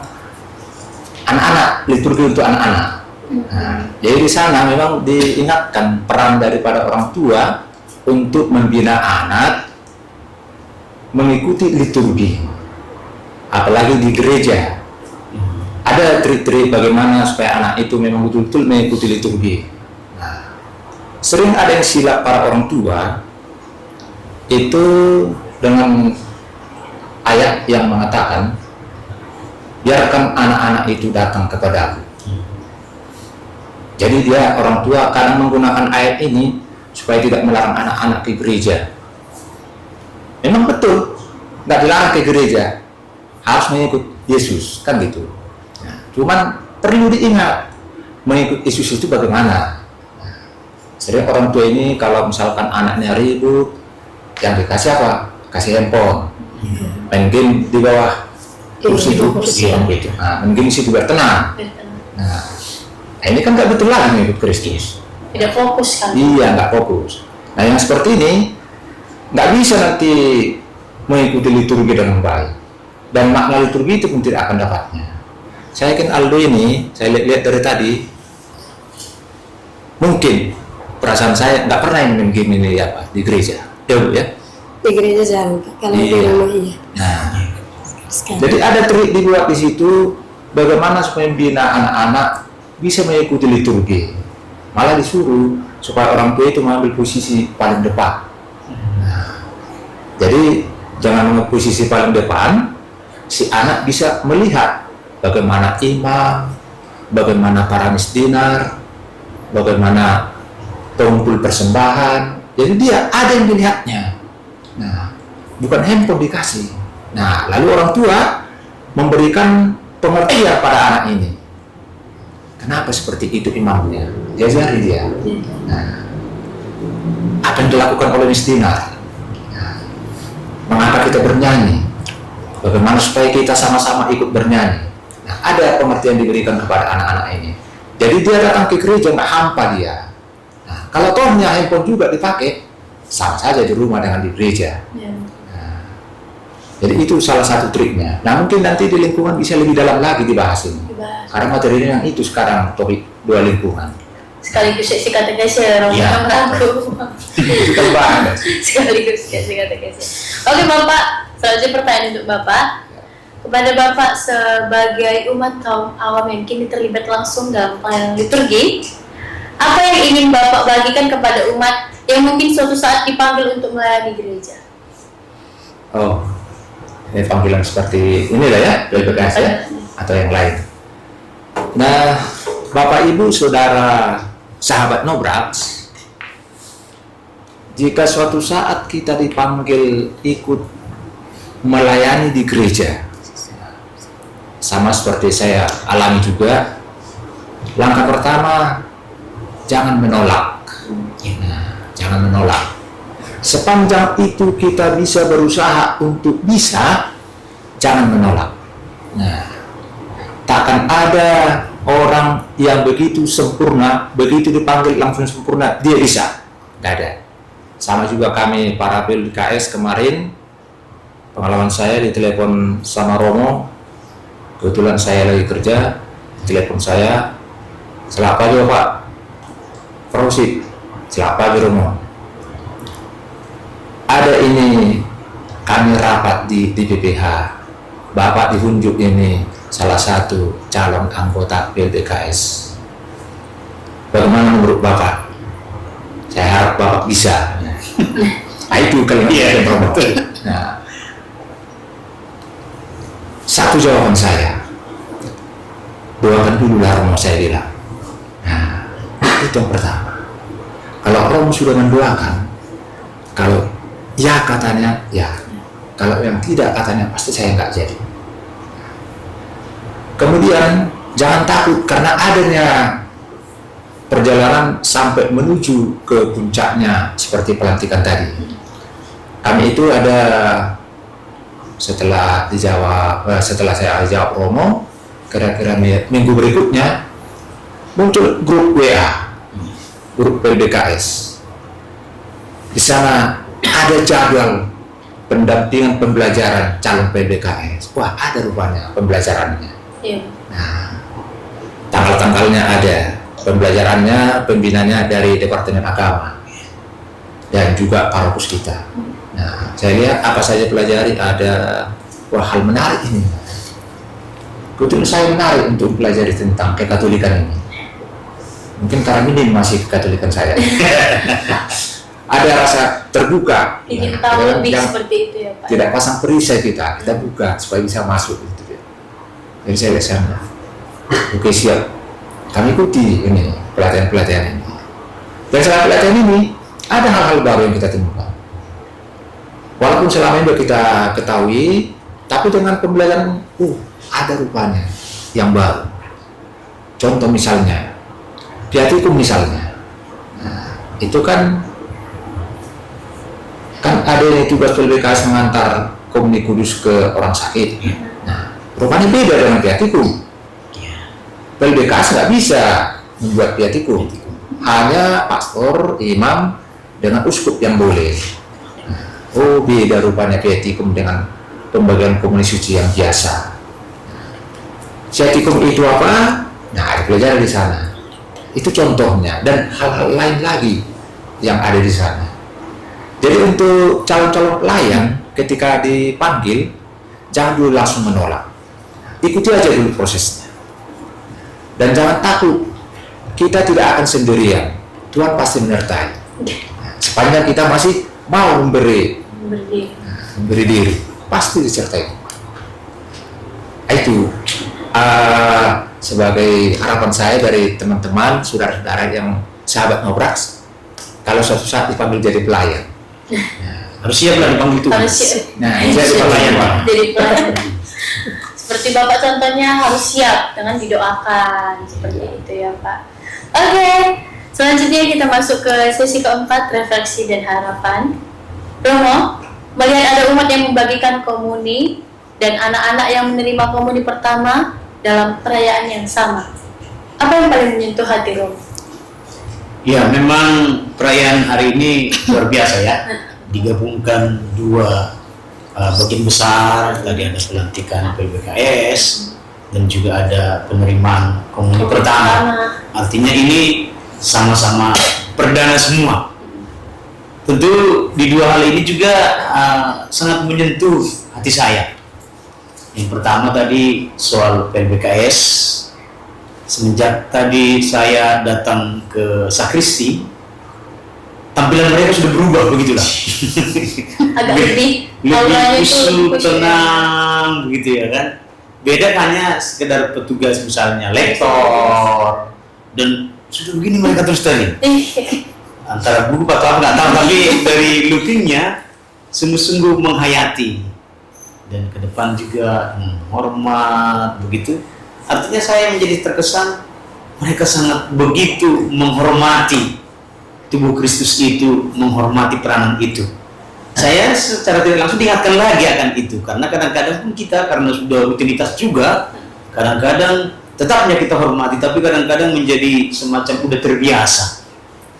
anak-anak, liturgi untuk anak-anak. Nah, jadi di sana memang diingatkan peran daripada orang tua untuk membina anak mengikuti liturgi, apalagi di gereja. Ada trik-trik bagaimana supaya anak itu memang betul-betul mengikuti liturgi. Nah, sering ada yang silap para orang tua itu dengan ayat yang mengatakan biarkan anak-anak itu datang kepadaku. Jadi dia orang tua kadang menggunakan ayat ini supaya tidak melarang anak-anak ke gereja. Memang betul, nggak dilarang ke gereja, harus mengikut Yesus, kan gitu. Nah, cuman perlu diingat mengikut Yesus itu bagaimana. Nah, sering orang tua ini kalau misalkan anaknya ribut, yang dikasih apa? Kasih handphone, main game di bawah kursi itu, gitu. Nah, main game situ biar tenang. Nah, ini kan nggak betul lagi mengikut Kristus. Tidak fokus kan? Iya, nggak fokus. Nah, yang seperti ini nggak bisa nanti mengikuti liturgi dengan baik, dan makna liturgi itu pun tidak akan dapatnya. Saya yakin Aldo ini, saya lihat dari tadi, mungkin perasaan saya nggak pernah minum gini apa di gereja, ya Bu ya. Di gereja jarang, Pak. Kalau di Iya. rumah iya. Nah, Sekali. jadi ada trik dibuat di situ bagaimana supaya membina anak-anak bisa mengikuti liturgi. Malah disuruh supaya orang tua itu mengambil posisi paling depan. Nah, jadi jangan mengambil posisi paling depan, si anak bisa melihat bagaimana imam, bagaimana para misdinar, bagaimana pengumpul persembahan. Jadi dia ada yang dilihatnya. Nah, bukan handphone dikasih. Nah, lalu orang tua memberikan pengertian pada anak ini. Kenapa seperti itu imamnya? Diajari dia. Nah, apa yang dilakukan oleh misdinar? Nah, mengapa kita bernyanyi? Bagaimana supaya kita sama-sama ikut bernyanyi? Nah, ada pengertian diberikan kepada anak-anak ini. Jadi dia datang ke gereja nggak hampa dia. Nah, kalau tohnya handphone juga dipakai, sama saja di rumah dengan di gereja. Nah, jadi itu salah satu triknya. Nah, mungkin nanti di lingkungan bisa lebih dalam lagi dibahas ini. Karena materinya yang itu sekarang topik 2 lingkungan. Sekaligus seksi katekesi ya, Romo. Iya. Aku. Itu kan banget. Sekaligus seksi katekesi. Oke Bapak, selanjutnya pertanyaan untuk Bapak. Kepada Bapak sebagai umat kaum awam yang kini terlibat langsung dalam pelayanan liturgi, apa yang ingin Bapak bagikan kepada umat yang mungkin suatu saat dipanggil untuk melayani gereja? Oh, ini panggilan seperti inilah ya, PBKS ya, atau yang lain. Nah, Bapak Ibu Saudara sahabat Nobraks, jika suatu saat kita dipanggil ikut melayani di gereja, sama seperti saya alami juga, langkah pertama jangan menolak. Nah, jangan menolak. Sepanjang itu kita bisa berusaha untuk bisa, jangan menolak. Nah, takkan ada orang yang begitu sempurna, begitu dipanggil langsung sempurna, dia bisa. Nggak ada. Sama juga kami para PLDKS kemarin, pengalaman saya ditelepon sama Romo, kebetulan saya lagi kerja, telepon saya, selamat pagi Bapak, Prosit, selamat pagi Romo. Ada ini, kami rapat di PPH, Bapak ditunjuk ini salah satu calon anggota PLDKS. Bagaimana menurut Bapak? Saya harap Bapak bisa. Nah, itu kalimat yang betul. Nah, satu jawaban saya, doakan dulu lah Romo, saya bilang. Nah, itu yang pertama. Kalau Romo sudah mendoakan, kalau ya katanya ya, kalau yang tidak katanya pasti saya nggak jadi. Kemudian jangan takut karena adanya perjalanan sampai menuju ke puncaknya seperti pelantikan tadi. Kami itu ada setelah saya jawab Romo, kira-kira minggu berikutnya muncul grup WA, grup PLDKS. Di sana ada jadwal pendampingan pembelajaran calon PLDKS. Wah, ada rupanya pembelajarannya. Iya. Nah, tanggal-tanggalnya ada, pembelajarannya, pembinanya dari Departemen Agama dan juga parokus kita. Nah, saya lihat apa saja pelajari, ada wah hal menarik ini. Kebetulan saya menarik untuk pelajari tentang kekatolikan ini. Mungkin karena ini masih kekatolikan saya. Ada rasa terbuka. Ingin Nah, tahu lebih yang seperti itu ya Pak. tidak pasang perisai kita buka supaya bisa masuk gitu ya. Jadi saya lihat sana. Oke, siap. Kami ikuti ini pelatihan-pelatihan ini. Dan selama pelatihan ini ada hal-hal baru yang kita temukan. Walaupun selama ini kita ketahui, tapi dengan pembelajaran ada rupanya yang baru. Contoh misalnya, piatikum misalnya. Nah, itu kan ada yang tugas PLDKS mengantar komuni kudus ke orang sakit. Nah, rupanya beda dengan piatikum. PLDKS nggak bisa membuat piatikum, hanya pastor, imam, dengan uskup yang boleh. Oh, beda rupanya piatikum dengan pembagian komuni suci yang biasa. Piatikum itu apa? Nah, ada pelajaran di sana. Itu contohnya, dan hal-hal lain lagi. yang ada di sana. Jadi untuk calon-calon pelayan ketika dipanggil, jangan dulu langsung menolak. Ikuti aja dulu prosesnya. Dan jangan takut, kita tidak akan sendirian. Tuhan pasti menyertai. Sepanjang kita masih mau memberi diri, pasti disertai. Itu sebagai harapan saya dari teman-teman, saudara-saudara yang sahabat Ngobraks, kalau suatu saat dipanggil jadi pelayan. Harus siap lah dipanggil Tuhan. Harus siap. Nah, jadi pelayan, Pak. Jadi pelayan. Seperti Bapak contohnya harus siap dengan didoakan seperti itu ya Pak. Oke, selanjutnya kita masuk ke sesi keempat, refleksi dan harapan. Romo, melihat ada umat yang membagikan komuni dan anak-anak yang menerima komuni pertama dalam perayaan yang sama, apa yang paling menyentuh hati Romo? Ya, memang perayaan hari ini luar biasa ya. Digabungkan dua bagian besar, tadi ada pelantikan PBKS dan juga ada penerimaan komuni pertama. Artinya ini sama-sama perdana semua. Tentu di dua hal ini juga sangat menyentuh hati saya. Yang pertama tadi soal PBKS. Semenjak tadi saya datang ke sakristi, tampilan mereka sudah berubah begitulah. Agak lebih usul, tenang begitu ya kan. Beda hanya sekedar petugas misalnya lektor dan sudah begini mereka terus tadi. Antara buku atau apa nggak tahu, tapi dari lookingnya sungguh-sungguh menghayati dan ke depan juga menghormat begitu. Artinya saya menjadi terkesan mereka sangat begitu menghormati tubuh Kristus itu, menghormati peranan itu. Saya secara tidak langsung diingatkan lagi akan itu, karena kadang-kadang pun kita karena sudah rutinitas juga, kadang-kadang tetapnya kita hormati, tapi kadang-kadang menjadi semacam udah terbiasa.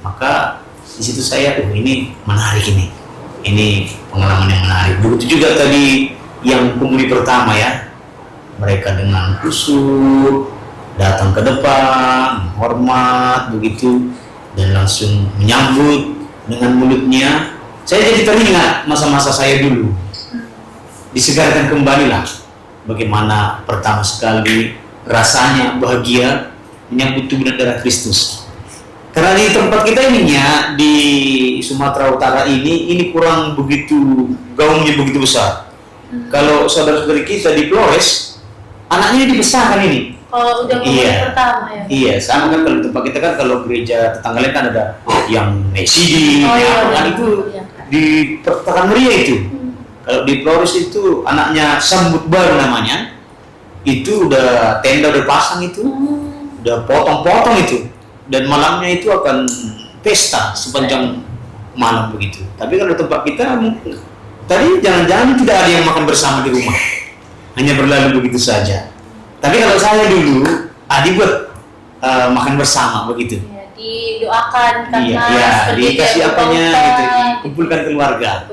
Maka di situ saya, ini menarik ini pengalaman yang menarik. Begitu juga tadi yang komuni pertama ya. Mereka dengan kusuk datang ke depan, hormat begitu, dan langsung menyambut dengan mulutnya. Saya jadi teringat masa-masa saya dulu. Disegarkan kembali lah bagaimana pertama sekali rasanya bahagia menyambut tubuh dan darah Kristus. Karena di tempat kita ininya di Sumatera Utara ini kurang begitu gaungnya begitu besar. Kalau saudara-saudari kita di Flores, anaknya dibesarkan ini. Kalau udah komuni pertama ya? Iya, sama kan kalau di tempat kita kan kalau gereja tetangga lain kan ada yang Mesidi, kan itu di Pertakan Meriah itu. Kalau di Flores itu anaknya Sambut Baru namanya, itu udah tenda udah pasang itu, udah potong-potong itu, dan malamnya itu akan pesta sepanjang malam begitu. Tapi kalau di tempat kita tadi jangan-jangan tidak ada yang makan bersama di rumah. Hanya berlalu begitu saja. Tapi kalau saya dulu, dibuat makan bersama begitu. Ya, didoakan karena dikasih apanya gitu, kumpulkan keluarga.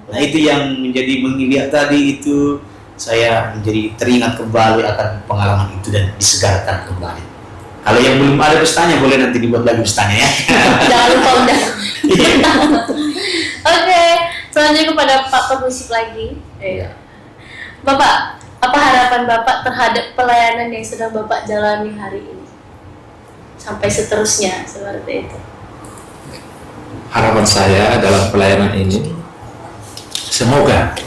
Nah itu yang menjadi mengingat tadi itu saya menjadi teringat kembali akan pengalaman itu dan disegarkan kembali. Kalau yang belum ada pestanya boleh nanti dibuat lagi pestanya ya. Jangan lupa undang. Oke, selanjutnya kepada Pak Permusik lagi. Bapak, apa harapan Bapak terhadap pelayanan yang sedang Bapak jalani hari ini? Sampai seterusnya, seperti itu. Harapan saya dalam pelayanan ini, semoga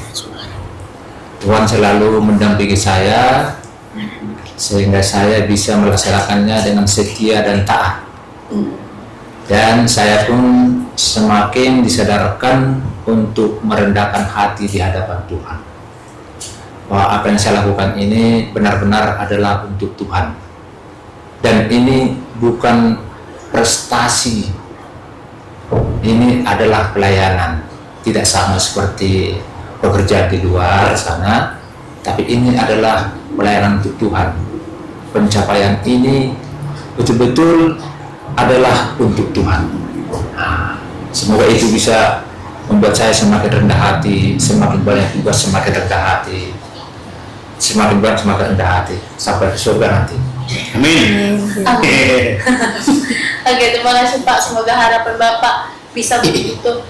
Tuhan selalu mendampingi saya, sehingga saya bisa melaksanakannya dengan setia dan taat. Dan saya pun semakin disadarkan untuk merendahkan hati di hadapan Tuhan. Bahwa apa yang saya lakukan ini benar-benar adalah untuk Tuhan. Dan ini bukan prestasi. Ini adalah pelayanan. Tidak sama seperti pekerjaan di luar sana, tapi ini adalah pelayanan untuk Tuhan. Pencapaian ini betul-betul adalah untuk Tuhan. Nah, semoga itu bisa membuat saya semakin rendah hati, semakin banyak juga semakin rendah hati. Semakin banyak semakin rendah hati sampai ke surga nanti. Amin. Oke, terima kasih Pak. Semoga harapan Bapak bisa betul-betul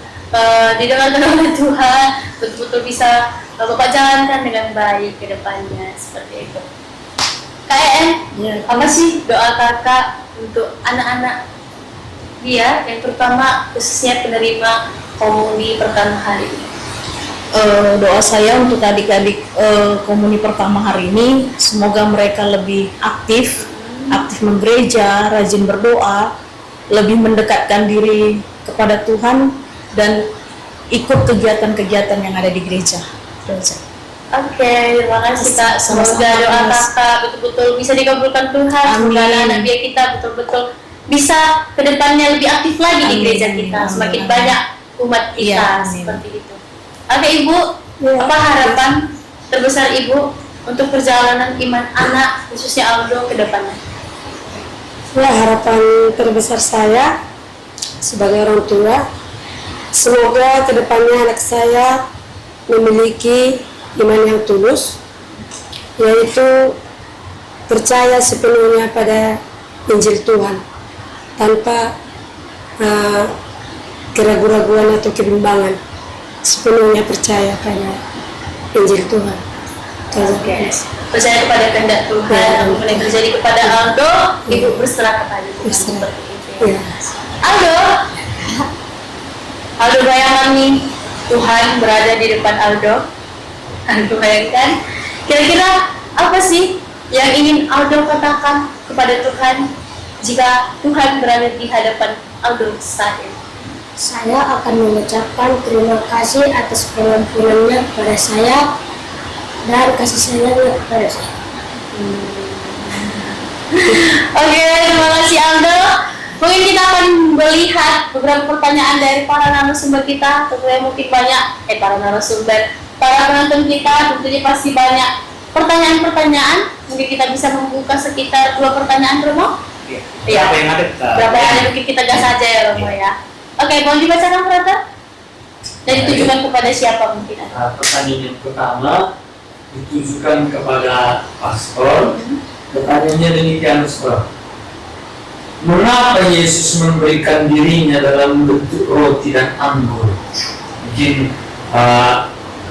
didengarkan oleh Tuhan, betul-betul bisa Bapak jalankan dengan baik ke depannya, seperti itu. KN, apa sih doa kakak untuk anak-anak dia yang terutama khususnya penerima komuni pertama hari ini? Doa saya untuk adik-adik komuni pertama hari ini, semoga mereka lebih aktif menggereja, rajin berdoa, lebih mendekatkan diri kepada Tuhan dan ikut kegiatan-kegiatan yang ada di gereja. Oke, terima kasih Kak. Semoga doa kakak betul-betul bisa dikabulkan Tuhan. Semoga anak-anak dia kita betul-betul bisa kedepannya lebih aktif lagi di gereja kita. Semakin banyak umat kita seperti itu. Oke Ibu, apa harapan terbesar Ibu untuk perjalanan iman anak khususnya Aldo ke depannya? Ya, harapan terbesar saya sebagai orang tua, semoga kedepannya anak saya memiliki iman yang tulus, yaitu percaya sepenuhnya pada Injil Tuhan tanpa keraguan-raguan atau kebimbangan, sepenuhnya percaya pada Injil Tuhan. Percaya kepada kehendak Tuhan, apa yang terjadi kepada Aldo, Ibu berserah kepada Tuhan seperti itu. Aldo bayangkan nih Tuhan berada di depan Aldo. Aldo bayangkan, kira-kira apa sih yang ingin Aldo katakan kepada Tuhan jika Tuhan berada di hadapan Aldo saat ini? Saya akan mengucapkan terima kasih atas pengampunannya kepada saya dan kasih sayangnya kepada saya. Oke, terima kasih Aldo. Mungkin kita akan melihat beberapa pertanyaan dari para narasumber kita. Tentunya mungkin banyak, para penonton kita tentunya pasti banyak pertanyaan-pertanyaan. Mungkin kita bisa membuka sekitar 2 pertanyaan, Romo. Iya. Berapa yang ada mungkin kita gas saja ya, Romo ya. Oke, mau dibacakan brother? Dan ditujukan kepada siapa mungkin? Pertanyaan yang pertama ditujukan kepada pastor. Pertanyaannya demikian, Pastor. Mengapa Yesus memberikan dirinya dalam bentuk roti dan anggur? Mungkin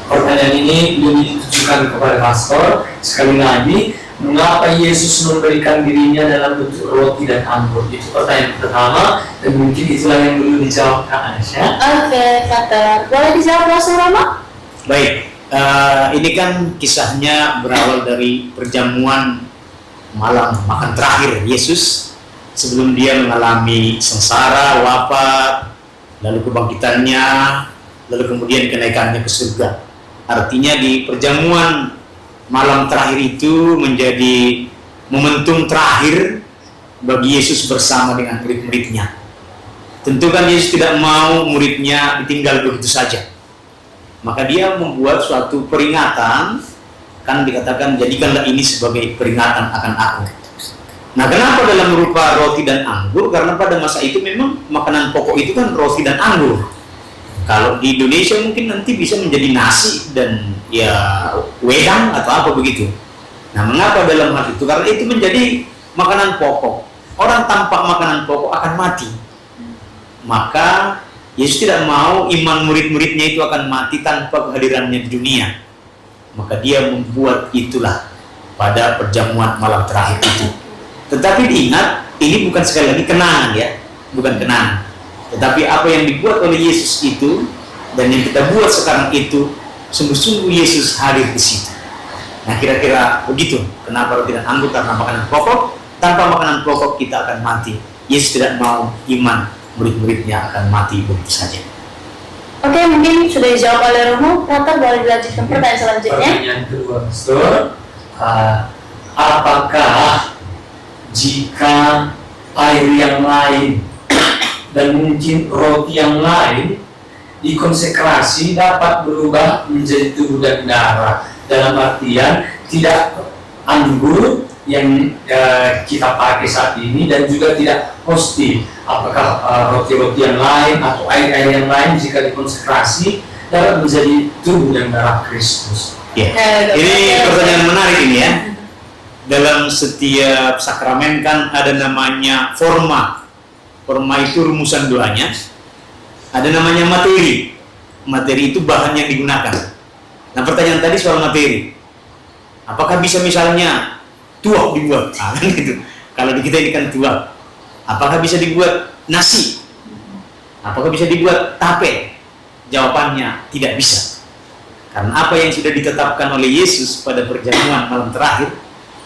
pertanyaan ini lebih ditujukan kepada pastor. Sekali lagi, mengapa Yesus memberikan dirinya dalam bentuk roti dan anggur? Itu pertanyaan pertama, dan mungkin itulah yang dulu dijawab Kak Aisyah. Oke, Kak, boleh dijawab langsung, Rama? Baik, ini kan kisahnya berawal dari perjamuan malam makan terakhir Yesus sebelum dia mengalami sengsara, wafat, lalu kebangkitannya, lalu kemudian kenaikannya ke surga. Artinya di perjamuan malam terakhir itu menjadi momentum terakhir bagi Yesus bersama dengan murid-muridnya. Tentu kan Yesus tidak mau muridnya ditinggal begitu saja. Maka dia membuat suatu peringatan, kan dikatakan jadikanlah ini sebagai peringatan akan aku. Nah, kenapa dalam rupa roti dan anggur? Karena pada masa itu memang makanan pokok itu kan roti dan anggur. Kalau di Indonesia mungkin nanti bisa menjadi nasi dan ya wedang atau apa begitu. Nah, mengapa dalam hal itu? Karena itu menjadi makanan pokok. Orang tanpa makanan pokok akan mati. Maka Yesus tidak mau iman murid-muridnya itu akan mati tanpa kehadirannya di dunia. Maka dia membuat itulah pada perjamuan malam terakhir itu. Tetapi diingat, ini bukan sekali lagi kenangan ya, bukan kenangan. Tetapi apa yang dibuat oleh Yesus itu dan yang kita buat sekarang itu sungguh-sungguh Yesus hadir di situ. Nah, kira-kira begitu. Kenapa roti dan anggur? Karena makanan pokok. Tanpa makanan pokok kita akan mati. Yesus tidak mau iman murid-muridnya akan mati begitu saja. Oke, mungkin sudah dijawab oleh Romo. Rata boleh dilanjutkan pertanyaan selanjutnya. Pertanyaan kedua, Pastor. Apakah jika air yang lain dan mungkin roti yang lain dikonsekrasi dapat berubah menjadi tubuh dan darah, dalam artian tidak anggur yang kita pakai saat ini dan juga tidak hosti? Apakah roti-roti yang lain atau air-air yang lain jika dikonsekrasi dapat menjadi tubuh dan darah Kristus? Ya. Ini pertanyaan menarik ini ya. Dalam setiap sakramen kan ada namanya forma. Forma itu rumusan doanya. ada namanya materi. Materi itu bahan yang digunakan. Nah, pertanyaan tadi soal materi. Apakah bisa misalnya tuak dibuat? Nah, kan gitu. Kalau di kita ini kan tuak. Apakah bisa dibuat nasi? Apakah bisa dibuat tape? Jawabannya tidak bisa. Karena apa yang sudah ditetapkan oleh Yesus pada perjamuan malam terakhir,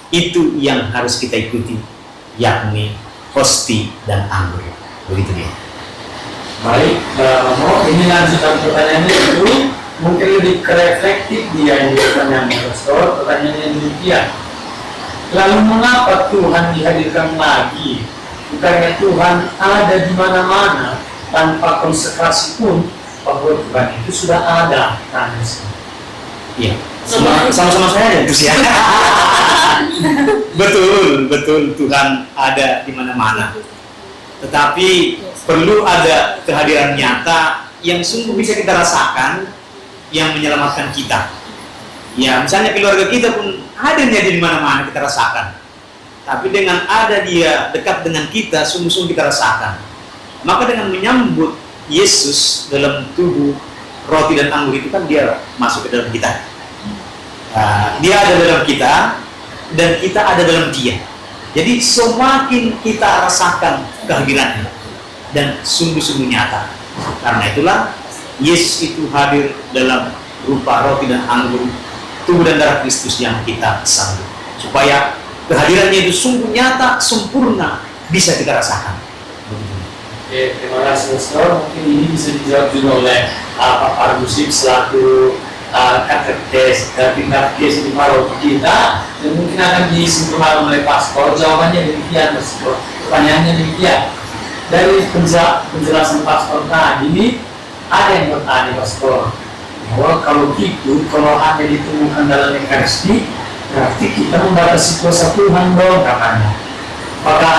itu yang harus kita ikuti, yakni hosti dan anggur. Begitu dia. Baik, Romo, ini lanjutan pertanyaannya itu mungkin lebih reflektif dia yang pertanyaan pastor. Pertanyaannya demikian. Lalu mengapa Tuhan dihadirkan lagi? Bukannya Tuhan ada di mana-mana tanpa konsekrasi pun, bahwa Tuhan itu sudah ada. Iya. Sama-sama saya ada terus ya. Betul Tuhan ada di mana-mana. Tetapi perlu ada kehadiran nyata yang sungguh bisa kita rasakan, yang menyelamatkan kita. Ya, misalnya keluarga kita pun hadirnya di mana-mana kita rasakan. Tapi dengan ada dia dekat dengan kita, sungguh-sungguh kita rasakan. Maka dengan menyambut Yesus dalam tubuh roti dan anggur itu kan dia masuk ke dalam kita. Dia ada dalam kita dan kita ada dalam dia. Jadi semakin kita rasakan kehadirannya dan sungguh-sungguh nyata. Karena itulah Yesus itu hadir dalam rupa roti dan anggur, tubuh dan darah Kristus yang kita sambut. Supaya kehadirannya itu sungguh nyata, sempurna, bisa kita rasakan. Oke, terima kasih Pastor. Mungkin ini bisa dijawab juga oleh Pak Arbusip selaku katekes dan katekes di Maroko kita, dan mungkin akan disimpulkan oleh Pastor. Jawabannya demikian, Pastor. Pertanyaannya demikian. Dari penjelasan Pastor tadi ini ada yang bertanya, Pastor, bahwa kalau gitu, kalau hanya ditemukan dalam Ekaristi, berarti kita membatasi kuasa Tuhan dong, katanya. Maka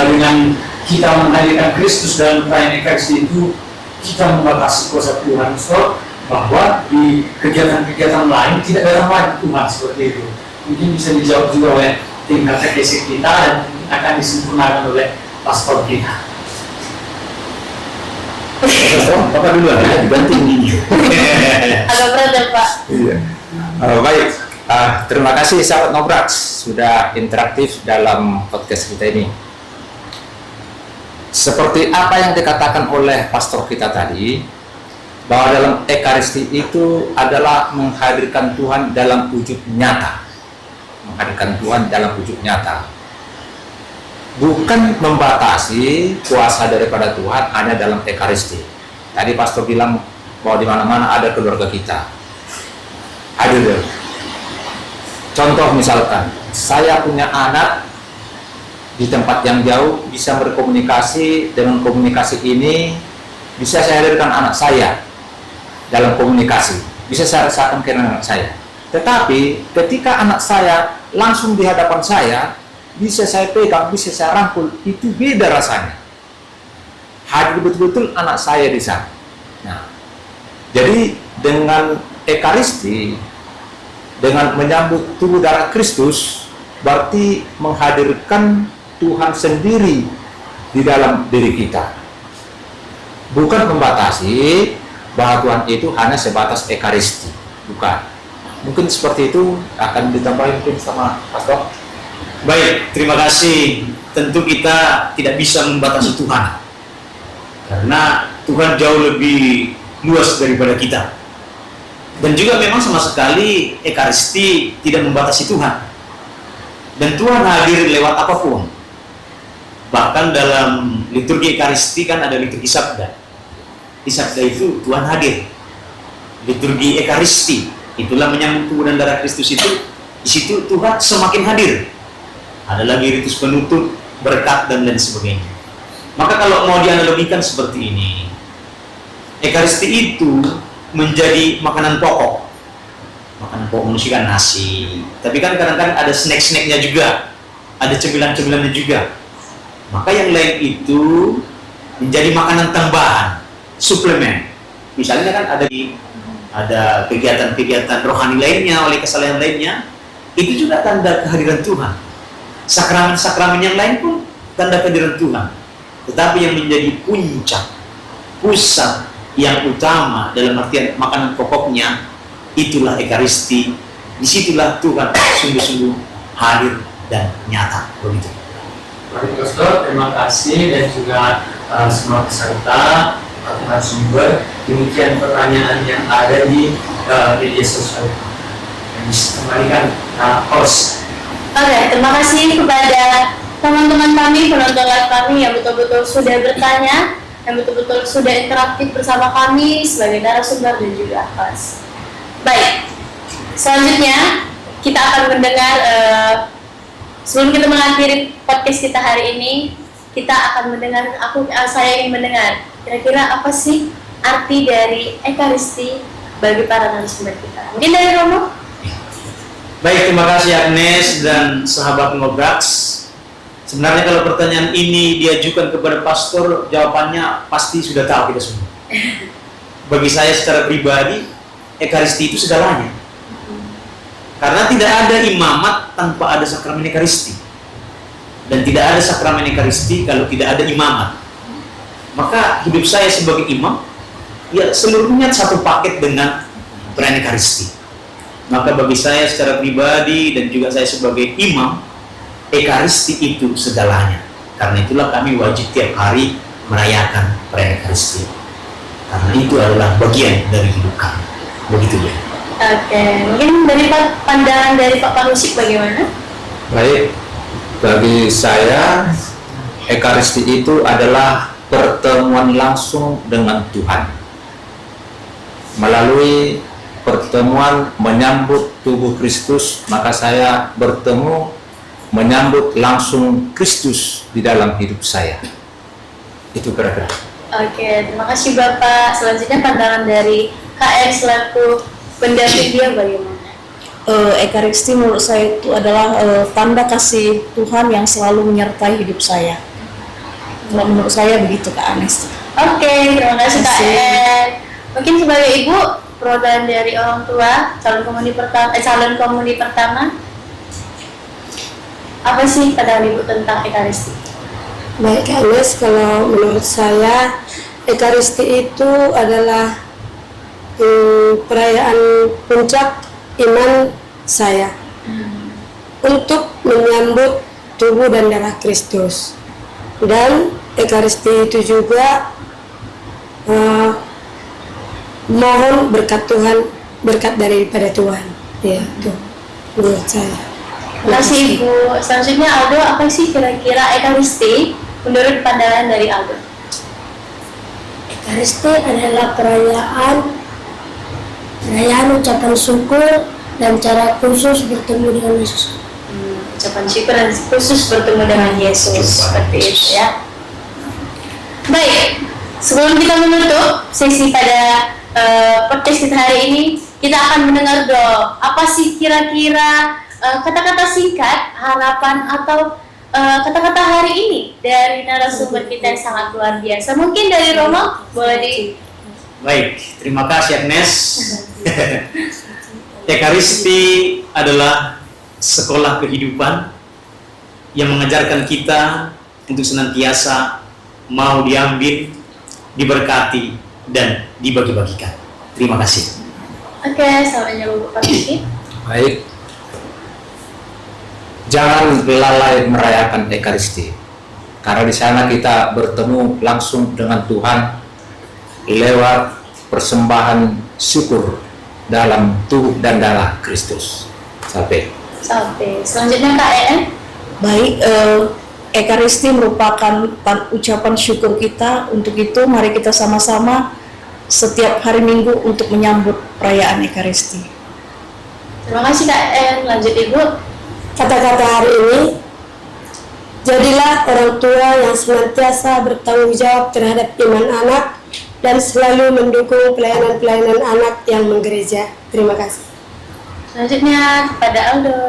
dengan kita menghadirkan Kristus dalam perayaan Ekaristi itu, kita membatasi kuasa Tuhan, Pastor, bahwa di kegiatan-kegiatan lain tidak datang lagi Tuhan seperti itu. Mungkin bisa dijawab juga oleh tim katekesi kita dan akan disempurnakan oleh pastor kita. Bapak duluan ya, dibanting ini. Agak berat ya Pak. Iya. Baik, terima kasih sahabat Ngobraks sudah interaktif dalam podcast kita ini. Seperti apa yang dikatakan oleh pastor kita tadi, bahwa dalam Ekaristi itu adalah menghadirkan Tuhan dalam wujud nyata. Menghadirkan Tuhan dalam wujud nyata. Bukan membatasi kuasa daripada Tuhan hanya dalam Ekaristi. Tadi pastor bilang bahwa di mana-mana ada keluarga kita. Hadir. Contoh misalkan, saya punya anak di tempat yang jauh, bisa berkomunikasi. Dengan komunikasi ini bisa saya hadirkan anak saya dalam komunikasi, bisa saya rasakan ke anak saya. Tetapi ketika anak saya langsung di hadapan saya, bisa saya pegang, bisa saya rangkul, itu beda rasanya. Hadir betul-betul anak saya di sana. Nah, jadi dengan Ekaristi, dengan menyambut tubuh darah Kristus, berarti menghadirkan Tuhan sendiri di dalam diri kita. Bukan membatasi bahwa Tuhan itu hanya sebatas Ekaristi, bukan. Mungkin seperti itu akan ditambahin mungkin sama pastor. Baik, terima kasih. Tentu kita tidak bisa membatasi Tuhan, karena Tuhan jauh lebih luas daripada kita. Dan juga memang sama sekali Ekaristi tidak membatasi Tuhan. Dan Tuhan hadir lewat apapun. Bahkan dalam liturgi Ekaristi kan ada liturgi Sabda. Di Sabda itu Tuhan hadir. Liturgi Ekaristi, itulah menyambut tubuh dan darah Kristus itu. Di situ Tuhan semakin hadir. Ada lagi ritus penutup, berkat dan lain sebagainya. Maka kalau mau dianalogikan seperti ini, Ekaristi itu menjadi makanan pokok. Makanan pokok manusia kan nasi. Tapi kan kadang-kadang ada snack-snacknya juga, ada cemilan-cemilannya juga. Maka yang lain itu menjadi makanan tambahan, suplemen. Misalnya kan ada kegiatan-kegiatan rohani lainnya, oleh kesalahan lainnya, itu juga tanda kehadiran Tuhan. Sakramen-sakramen yang lain pun tanda kehadiran Tuhan. Tetapi yang menjadi puncak pusat yang utama dalam artian makanan pokoknya, itulah Ekaristi. Disitulah Tuhan sungguh-sungguh hadir dan nyata. Begitu. Baik Pastor, terima kasih dan juga semua peserta atau narasumber. Demikian pertanyaan yang ada di media sosial. Kembalikan host. Oke, terima kasih kepada teman-teman kami, penonton live kami yang betul-betul sudah bertanya, yang betul-betul sudah interaktif bersama kami sebagai narasumber dan juga host. Baik, selanjutnya kita akan mendengar, sebelum kita mengakhiri podcast kita hari ini, kita akan mendengar, saya ingin mendengar kira-kira apa sih arti dari Ekaristi bagi para narasumber kita. Mungkin dari Romo? Baik, terima kasih Agnes dan sahabat Ngobraks. Sebenarnya kalau pertanyaan ini diajukan kepada pastor, jawabannya pasti sudah tahu kita semua. Bagi saya secara pribadi, Ekaristi itu segalanya. Karena tidak ada imamat tanpa ada sakramen Ekaristi. Dan tidak ada sakramen Ekaristi kalau tidak ada imamat. Maka hidup saya sebagai imam, ya seluruhnya satu paket dengan perayaan Ekaristi. Maka bagi saya secara pribadi dan juga saya sebagai imam, Ekaristi itu segalanya. Karena itulah kami wajib tiap hari merayakan perayaan Ekaristi. Karena itu adalah bagian dari hidup kami. Begitu ya. Oke, mungkin dari pandangan dari Pak Parusik bagaimana? Baik, bagi saya Ekaristi itu adalah pertemuan langsung dengan Tuhan. Melalui pertemuan menyambut tubuh Kristus, maka saya bertemu menyambut langsung Kristus di dalam hidup saya. Itu kira-kira. Oke, terima kasih Bapak. Selanjutnya pandangan dari KR selaku pendamping dia bagaimana? Ekaristi menurut saya itu adalah tanda kasih Tuhan yang selalu menyertai hidup saya. Kalau menurut saya begitu Kak Anes. Oke, terima kasih Kak En. Mungkin sebagai ibu, perwakilan dari orang tua calon komuni pertama, apa sih pandangan ibu tentang Ekaristi? Baik Kak Ines, kalau menurut saya Ekaristi itu adalah perayaan puncak iman saya untuk menyambut tubuh dan darah Kristus. Dan Ekaristi itu juga mohon berkat Tuhan, berkat daripada Tuhan. Ya, itu menurut saya. Terima kasih Ibu. Selanjutnya Aldo, apa sih kira-kira Ekaristi menurut pandangan dari Aldo? Ekaristi adalah perayaan ucapan syukur dan cara khusus bertemu dengan Yesus. Ucapan syukur dan khusus bertemu dengan Yesus, seperti itu ya. Baik, sebelum kita menutup sesi pada podcast kita hari ini, kita akan mendengar dong apa sih kira-kira kata-kata singkat harapan atau kata-kata hari ini dari narasumber kita yang sangat luar biasa. Mungkin dari Romo boleh di. Baik, terima kasih Agnes. Ekaristi adalah sekolah kehidupan yang mengajarkan kita untuk senantiasa mau diambil, diberkati, dan dibagi-bagikan. Terima kasih. Oke, sampai jumpa lagi. Baik. Jangan lalai merayakan Ekaristi. Karena di sana kita bertemu langsung dengan Tuhan lewat persembahan syukur dalam tubuh dan darah Kristus. Sampai. Selanjutnya Kak En. Baik, Ekaristi merupakan ucapan syukur kita. Untuk itu mari kita sama-sama setiap hari Minggu untuk menyambut perayaan Ekaristi. Terima kasih Kak En. Lanjut Ibu. Kata-kata hari ini, jadilah orang tua yang senantiasa bertanggung jawab terhadap iman anak dan selalu mendukung pelayanan-pelayanan anak yang menggereja. Terima kasih. Selanjutnya kepada Aldo.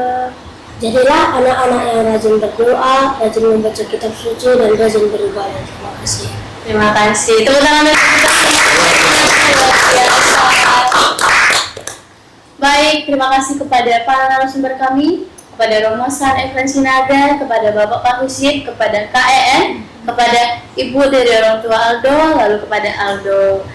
Jadilah anak-anak yang rajin berdoa, rajin membaca kitab suci, dan rajin beribadah. Terima kasih. Terima kasih. Tepuk tangan dari kita. Baik, terima kasih kepada para narasumber kami, kepada Romo San Efren Sinaga, kepada Bapak Pak Husip, kepada KEN, kepada ibu dari orang tua Aldo, lalu kepada Aldo.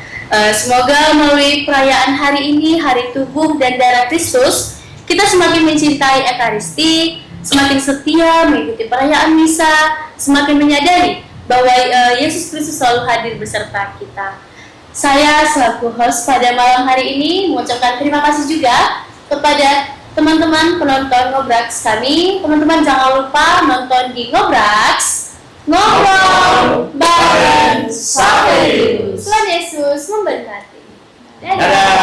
Semoga melalui perayaan hari ini, hari tubuh dan darah Kristus, kita semakin mencintai Ekaristi, semakin setia mengikuti perayaan misa, semakin menyadari bahwa Yesus Kristus selalu hadir beserta kita. Saya selaku host pada malam hari ini mengucapkan terima kasih juga kepada teman-teman penonton Ngobraks kami. Teman-teman jangan lupa nonton di Ngobraks, ngobrol bareng Saveus. Tuhan Yesus memberkati. Dadah.